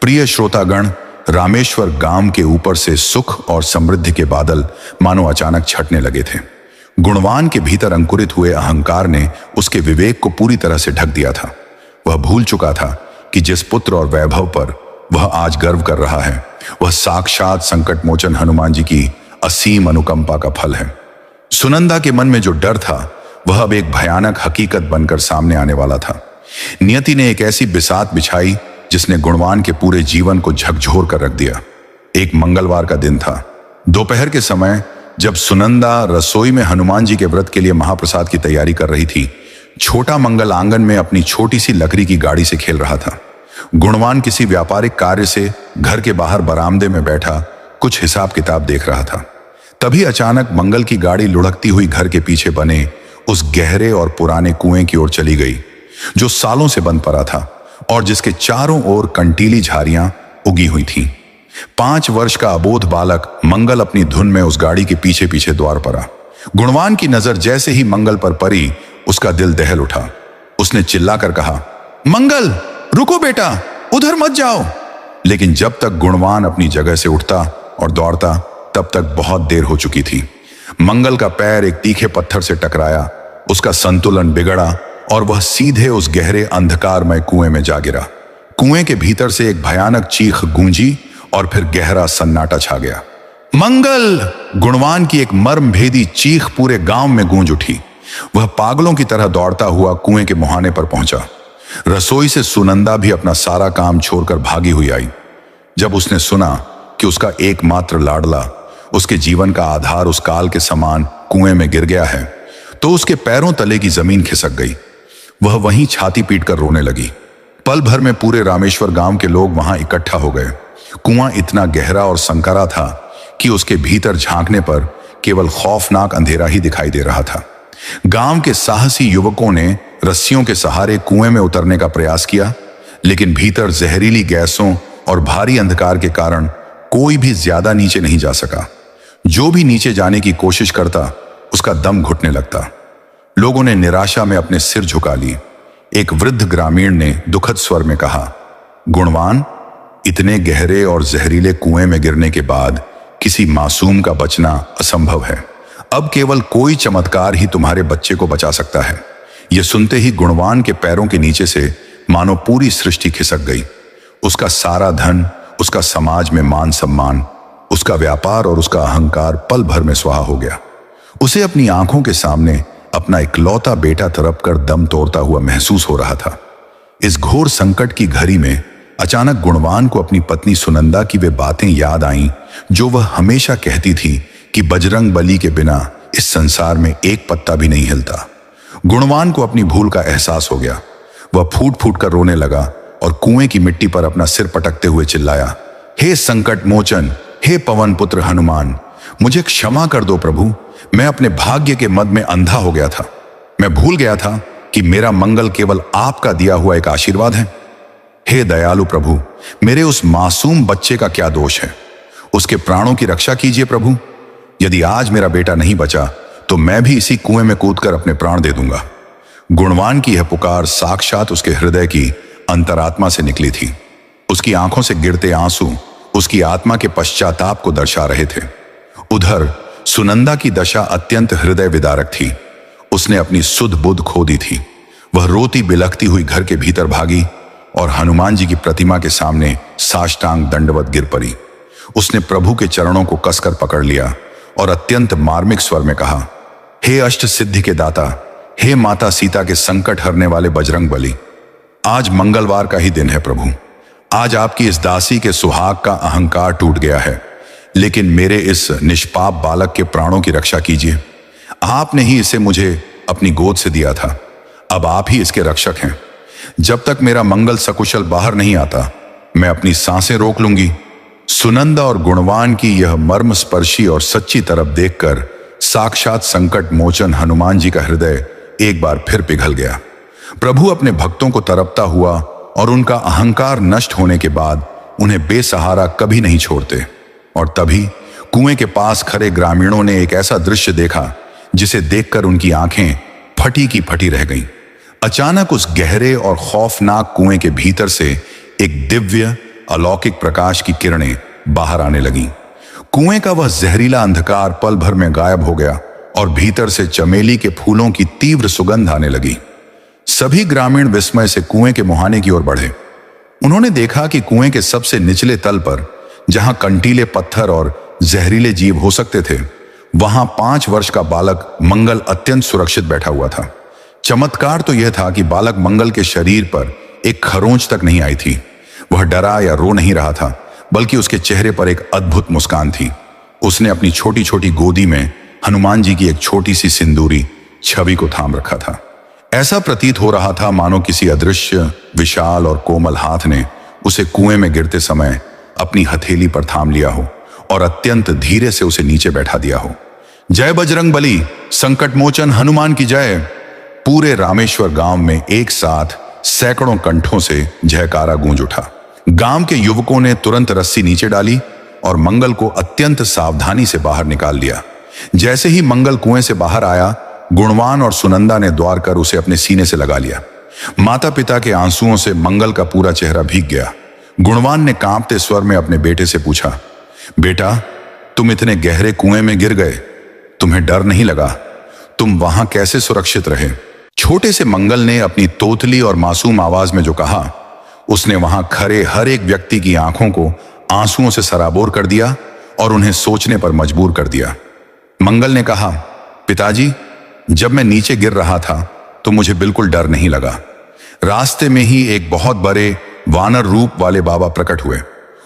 प्रिय श्रोतागण, रामेश्वर गांव के ऊपर से सुख और समृद्धि के बादल मानो अचानक छटने लगे थे। गुणवान के भीतर अंकुरित हुए अहंकार ने उसके विवेक को पूरी तरह से ढक दिया था। वह भूल चुका था कि जिस पुत्र और वैभव पर वह आज गर्व कर रहा है, वह साक्षात संकट मोचन हनुमान जी की असीम अनुकंपा का फल है। सुनंदा के मन में जो डर था, वह अब एक भयानक हकीकत बनकर सामने आने वाला था। नियति ने एक ऐसी बिसात बिछाई जिसने गुणवान के पूरे जीवन को झकझोर कर रख दिया। एक मंगलवार का दिन था। दोपहर के समय जब सुनंदा रसोई में हनुमान जी के व्रत के लिए महाप्रसाद की तैयारी कर रही थी, छोटा मंगल आंगन में अपनी छोटी सी लकड़ी की गाड़ी से खेल रहा था। गुणवान किसी व्यापारिक कार्य से घर के बाहर बरामदे में बैठा कुछ हिसाब किताब देख रहा था। तभी अचानक मंगल की गाड़ी लुढ़कती हुई घर के पीछे बने उस गहरे और पुराने कुएं की ओर चली गई, जो सालों से बंद पड़ा था और जिसके चारों ओर कंटीली झाड़ियां उगी हुई थीं। 5 वर्ष का अबोध बालक मंगल अपनी धुन में उस गाड़ी के पीछे पीछे द्वार पड़ा। गुणवान की नजर जैसे ही मंगल पर पड़ी, उसका दिल दहल उठा। उसने चिल्लाकर कहा, मंगल, रुको बेटा, उधर मत जाओ। लेकिन जब तक गुणवान अपनी जगह से उठता और दौड़ता, तब तक बहुत देर हो चुकी थी। मंगल का पैर एक तीखे पत्थर से टकराया, उसका संतुलन बिगड़ा और वह सीधे उस गहरे अंधकारमय कुएं में जा गिरा। कुएं के भीतर से एक भयानक चीख गूंजी और फिर गहरा सन्नाटा छा गया। मंगल! गुणवान की एक मर्मभेदी चीख पूरे गांव में गूंज उठी। वह पागलों की तरह दौड़ता हुआ कुएं के मुहाने पर पहुंचा। रसोई से सुनंदा भी अपना सारा काम छोड़कर भागी हुई आई। जब उसने सुना कि उसका एकमात्र लाडला, उसके जीवन का आधार उस काल के समान कुएं में गिर गया है, तो उसके पैरों तले की जमीन खिसक गई। वह वहीं छाती पीटकर रोने लगी। पल भर में पूरे रामेश्वर गांव के लोग वहां इकट्ठा हो गए। कुआं इतना गहरा और संकरा था कि उसके भीतर झांकने पर केवल खौफनाक अंधेरा ही दिखाई दे रहा था। गांव के साहसी युवकों ने रस्सियों के सहारे कुएं में उतरने का प्रयास किया, लेकिन भीतर जहरीली गैसों और भारी अंधकार के कारण कोई भी ज्यादा नीचे नहीं जा सका। जो भी नीचे जाने की कोशिश करता, उसका दम घुटने लगता। लोगों ने निराशा में अपने सिर झुका लिए। एक वृद्ध ग्रामीण ने दुखद स्वर में कहा, गुणवान, इतने गहरे और जहरीले कुएं में गिरने के बाद किसी मासूम का बचना असंभव है। अब केवल कोई चमत्कार ही तुम्हारे बच्चे को बचा सकता है। यह सुनते ही गुणवान के पैरों के नीचे से मानो पूरी सृष्टि खिसक गई। उसका सारा धन, उसका समाज में मान सम्मान, उसका व्यापार और उसका अहंकार पल भर में स्वाहा हो गया। उसे अपनी आंखों के सामने अपना इकलौता बेटा तड़प कर दम तोड़ता हुआ महसूस हो रहा था। इस घोर संकट की घड़ी में अचानक गुणवान को अपनी पत्नी सुनंदा की वे बातें याद आईं जो वह हमेशा कहती थी कि बजरंग बली के बिना इस संसार में एक पत्ता भी नहीं हिलता। गुणवान को अपनी भूल का एहसास हो गया। वह फूट फूट कर रोने लगा और कुएं की मिट्टी पर अपना सिर पटकते हुए चिल्लाया, हे संकट मोचन, हे पवन पुत्र हनुमान, मुझे क्षमा कर दो प्रभु। मैं अपने भाग्य के मद में अंधा हो गया था। मैं भूल गया था कि मेरा मंगल केवल आपका दिया हुआ एक आशीर्वाद है। हे दयालु प्रभु, मेरे उस मासूम बच्चे का क्या दोष है? उसके प्राणों की रक्षा कीजिए प्रभु। यदि आज मेरा बेटा नहीं बचा तो मैं भी इसी कुएं में कूदकर अपने प्राण दे दूंगा। गुणवान की यह पुकार साक्षात उसके हृदय की अंतरात्मा से निकली थी। उसकी आंखों से गिरते आंसू उसकी आत्मा के पश्चाताप को दर्शा रहे थे। उधर सुनंदा की दशा अत्यंत हृदय विदारक थी। उसने अपनी सुध बुध खो दी थी। वह रोती बिलखती हुई घर के भीतर भागी और हनुमान जी की प्रतिमा के सामने साष्टांग दंडवत गिर पड़ी। उसने प्रभु के चरणों को कसकर पकड़ लिया और अत्यंत मार्मिक स्वर में कहा, हे अष्ट सिद्धि के दाता, हे माता सीता के संकट हरने वाले बजरंग बली, आज मंगलवार का ही दिन है प्रभु। आज आपकी इस दासी के सुहाग का अहंकार टूट गया है, लेकिन मेरे इस निष्पाप बालक के प्राणों की रक्षा कीजिए। आपने ही इसे मुझे अपनी गोद से दिया था, अब आप ही इसके रक्षक हैं। जब तक मेरा मंगल सकुशल बाहर नहीं आता, मैं अपनी सांसें रोक लूंगी। सुनंदा और गुणवान की यह मर्मस्पर्शी और सच्ची तरफ देखकर साक्षात संकट मोचन हनुमान जी का हृदय एक बार फिर पिघल गया। प्रभु अपने भक्तों को तरपता हुआ और उनका अहंकार नष्ट होने के बाद उन्हें बेसहारा कभी नहीं छोड़ते। और तभी कुएं के पास खड़े ग्रामीणों ने एक ऐसा दृश्य देखा जिसे देखकर उनकी आंखें फटी की फटी रह गईं। अचानक उस गहरे और खौफनाक कुएं के भीतर से एक दिव्य अलौकिक प्रकाश की किरणें बाहर आने लगीं। कुएं का वह जहरीला अंधकार पल भर में गायब हो गया और भीतर से चमेली के फूलों की तीव्र सुगंध आने लगी। सभी ग्रामीण विस्मय से कुएं के मुहाने की ओर बढ़े। उन्होंने देखा कि कुएं के सबसे निचले तल पर, जहां कंटीले पत्थर और जहरीले जीव हो सकते थे, वहां 5 वर्ष का बालक मंगल अत्यंत सुरक्षित बैठा हुआ था। चमत्कार तो यह था कि बालक मंगल के शरीर पर एक खरोंच तक नहीं आई थी। वह डरा या रो नहीं रहा था, बल्कि उसके चेहरे पर एक अद्भुत मुस्कान थी। उसने अपनी छोटी छोटी गोदी में हनुमान जी की एक छोटी सी सिंदूरी छवि को थाम रखा था। ऐसा प्रतीत हो रहा था मानो किसी अदृश्य विशाल और कोमल हाथ ने उसे कुएं में गिरते समय अपनी हथेली पर थाम लिया हो और अत्यंत धीरे से उसे नीचे बैठा दिया हो। जय बजरंग बली, संकट मोचन हनुमान की जय। पूरे रामेश्वर गांव में एक साथ सैकड़ों कंठों से जयकारा गूंज उठा। गांव के युवकों ने तुरंत रस्सी नीचे डाली और मंगल को अत्यंत सावधानी से बाहर निकाल लिया। जैसे ही मंगल कुएं से बाहर आया, गुणवान और सुनंदा ने द्वार कर उसे अपने सीने से लगा लिया। माता पिता के आंसुओं से मंगल का पूरा चेहरा भीग गया। गुणवान ने कांपते स्वर में अपने बेटे से पूछा, बेटा, तुम इतने गहरे कुएं में गिर गए, तुम्हें डर नहीं लगा? तुम वहां कैसे सुरक्षित रहे? छोटे से मंगल ने अपनी तोतली और मासूम आवाज में जो कहा, उसने वहां खड़े हर एक व्यक्ति की आंखों को आंसुओं से सराबोर कर दिया और उन्हें सोचने पर मजबूर कर दिया। मंगल ने कहा, पिताजी, जब मैं नीचे गिर रहा था तो मुझे बिल्कुल डर नहीं लगा। रास्ते में ही एक बहुत बड़े वानर रूप वाले बाबा प्रकट हुए।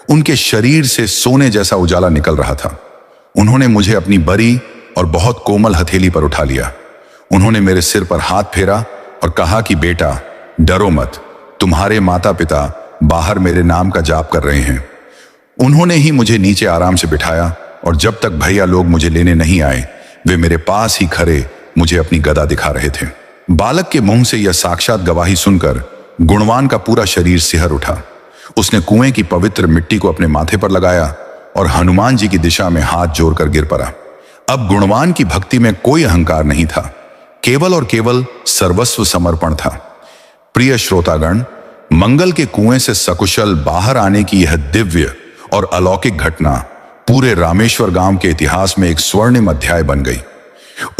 उनके शरीर से सोने जैसा उजाला निकल रहा था। उन्होंने मुझे अपनी बड़ी और बहुत कोमल हथेली पर उठा लिया। उन्होंने मेरे सिर पर हाथ फेरा और कहा कि बेटा, डरो मत, तुम्हारे माता पिता बाहर मेरे नाम का जाप कर रहे हैं। उन्होंने ही मुझे नीचे आराम से बिठाया और जब तक भैया लोग मुझे लेने नहीं आए, वे मेरे पास ही खड़े मुझे अपनी गदा दिखा रहे थे। बालक के मुंह से यह साक्षात गवाही सुनकर गुणवान का पूरा शरीर सिहर उठा। उसने कुएं की पवित्र मिट्टी को अपने माथे पर लगाया और हनुमान जी की दिशा में हाथ जोड़कर गिर पड़ा। अब गुणवान की भक्ति में कोई अहंकार नहीं था, केवल और केवल सर्वस्व समर्पण था। प्रिय श्रोतागण, मंगल के कुएं से सकुशल बाहर आने की यह दिव्य और अलौकिक घटना पूरे रामेश्वर गांव के इतिहास में एक स्वर्णिम अध्याय बन गई।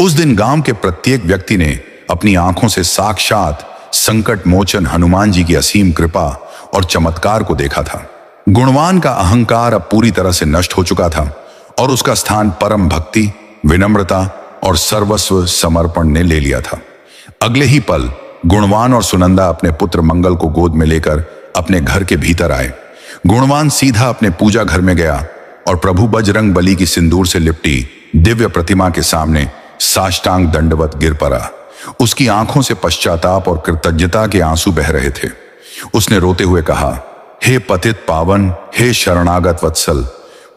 उस दिन गांव के प्रत्येक व्यक्ति ने अपनी आंखों से साक्षात संकट मोचन हनुमान जी की असीम कृपा और चमत्कार को देखा था। गुणवान का अहंकार अब पूरी तरह से नष्ट हो चुका था और उसका स्थान परम भक्ति, विनम्रता और सर्वस्व समर्पण ने ले लिया था। अगले ही पल गुणवान और सुनंदा अपने पुत्र मंगल को गोद में लेकर अपने घर के भीतर आए। गुणवान सीधा अपने पूजा घर में गया और प्रभु बजरंग बली की सिंदूर से लिपटी दिव्य प्रतिमा के सामने साष्टांग दंडवत गिर पड़ा। उसकी आंखों से पश्चाताप और कृतज्ञता के आंसू बह रहे थे। उसने रोते हुए कहा, हे पतित पावन, हे शरणागत वत्सल,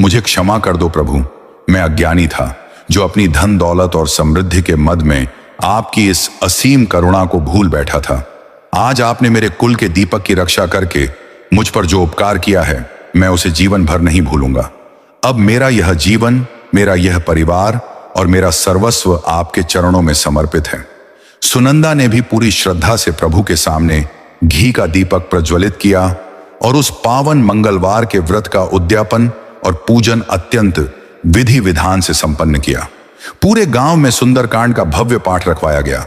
मुझे क्षमा कर दो प्रभु। मैं अज्ञानी था जो अपनी धन दौलत और समृद्धि के मद में आपकी इस असीम करुणा को भूल बैठा था। आज आपने मेरे कुल के दीपक की रक्षा करके मुझ पर जो उपकार किया है, मैं उसे जीवन भर नहीं भूलूंगा। अब मेरा यह जीवन, मेरा यह परिवार और मेरा सर्वस्व आपके चरणों में समर्पित है। सुनंदा ने भी पूरी श्रद्धा से प्रभु के सामने घी का दीपक प्रज्वलित किया और उस पावन मंगलवार के व्रत का उद्यापन और पूजन अत्यंत विधि विधान से संपन्न किया। पूरे गांव में सुंदरकांड का भव्य पाठ रखवाया गया,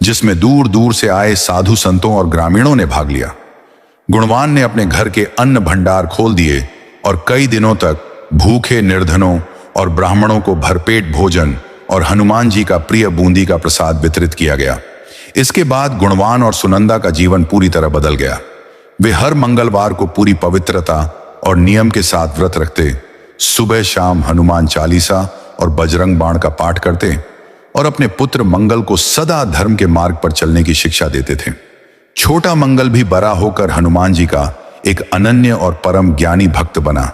जिसमें दूर दूर से आए साधु संतों और ग्रामीणों ने भाग लिया। गुणवान ने अपने घर के अन्न भंडार खोल दिए और कई दिनों तक भूखे निर्धनों और ब्राह्मणों को भरपेट भोजन और हनुमान जी का प्रिय बूंदी का प्रसाद वितरित किया गया। इसके बाद गुणवान और सुनंदा का जीवन पूरी तरह बदल गया। वे हर मंगलवार को पूरी पवित्रता और नियम के साथ व्रत रखते, सुबह शाम हनुमान चालीसा और बजरंग बाण का पाठ करते और अपने पुत्र मंगल को सदा धर्म के मार्ग पर चलने की शिक्षा देते थे। छोटा मंगल भी बड़ा होकर हनुमान जी का एक अनन्य और परम ज्ञानी भक्त बना,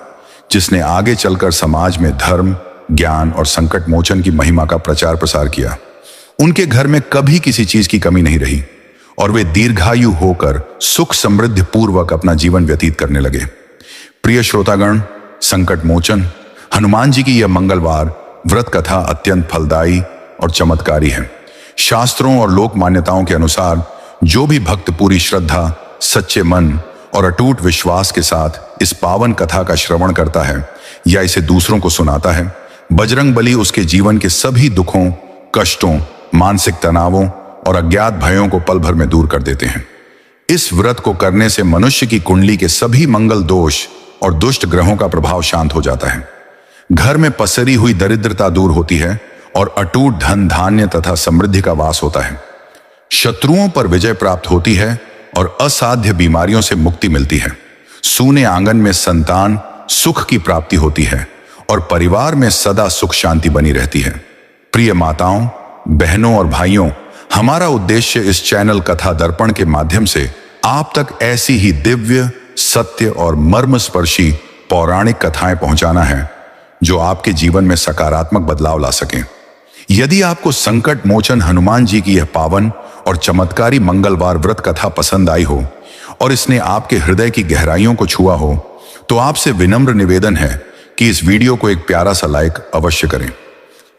जिसने आगे चलकर समाज में धर्म, ज्ञान और संकट मोचन की महिमा का प्रचार प्रसार किया। उनके घर में कभी किसी चीज की कमी नहीं रही और वे दीर्घायु होकर सुख समृद्धि पूर्वक अपना जीवन व्यतीत करने लगे। प्रिय श्रोतागण, संकट मोचन हनुमान जी की यह मंगलवार व्रत कथा अत्यंत फलदायी और चमत्कारी है। शास्त्रों और लोक मान्यताओं के अनुसार जो भी भक्त पूरी श्रद्धा, सच्चे मन और अटूट विश्वास के साथ इस पावन कथा का श्रवण करता है या इसे दूसरों को सुनाता है, बजरंग बली उसके जीवन के सभी दुखों, कष्टों, मानसिक तनावों और अज्ञात भयों को पल भर में दूर कर देते हैं। इस व्रत को करने से मनुष्य की कुंडली के सभी मंगल दोष और दुष्ट ग्रहों का प्रभाव शांत हो जाता है। घर में पसरी हुई दरिद्रता दूर होती है और अटूट धन धान्य तथा समृद्धि का वास होता है। शत्रुओं पर विजय प्राप्त होती है और असाध्य बीमारियों से मुक्ति मिलती है। सूने आंगन में संतान सुख की प्राप्ति होती है और परिवार में सदा सुख शांति बनी रहती है। प्रिय माताओं, बहनों और भाइयों, हमारा उद्देश्य इस चैनल कथा दर्पण के माध्यम से आप तक ऐसी ही दिव्य, सत्य और मर्मस्पर्शी पौराणिक कथाएं पहुंचाना है जो आपके जीवन में सकारात्मक बदलाव ला सकें। यदि आपको संकट मोचन हनुमान जी की यह पावन और चमत्कारी मंगलवार व्रत कथा पसंद आई हो और इसने आपके हृदय की गहराइयों को छुआ हो, तो आपसे विनम्र निवेदन है कि इस वीडियो को एक प्यारा सा लाइक अवश्य करें।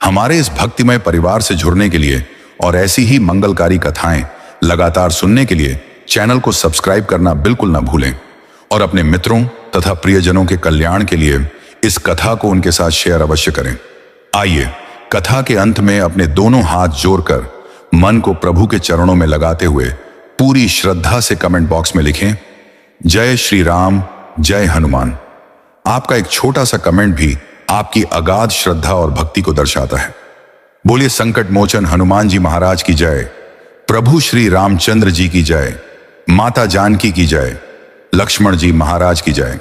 हमारे इस भक्तिमय परिवार से जुड़ने के लिए और ऐसी ही मंगलकारी कथाएं लगातार सुनने के लिए चैनल को सब्सक्राइब करना बिल्कुल ना भूलें और अपने मित्रों तथा प्रियजनों के कल्याण के लिए इस कथा को उनके साथ शेयर अवश्य करें। आइए कथा के अंत में अपने दोनों हाथ जोड़कर मन को प्रभु के चरणों में लगाते हुए पूरी श्रद्धा से कमेंट बॉक्स में लिखें, जय श्री राम, जय हनुमान। आपका एक छोटा सा कमेंट भी आपकी अगाध श्रद्धा और भक्ति को दर्शाता है। बोलिए संकट मोचन हनुमान जी महाराज की जय, प्रभु श्री रामचंद्र जी की जय, माता जानकी की जय, लक्ष्मण जी महाराज की जय।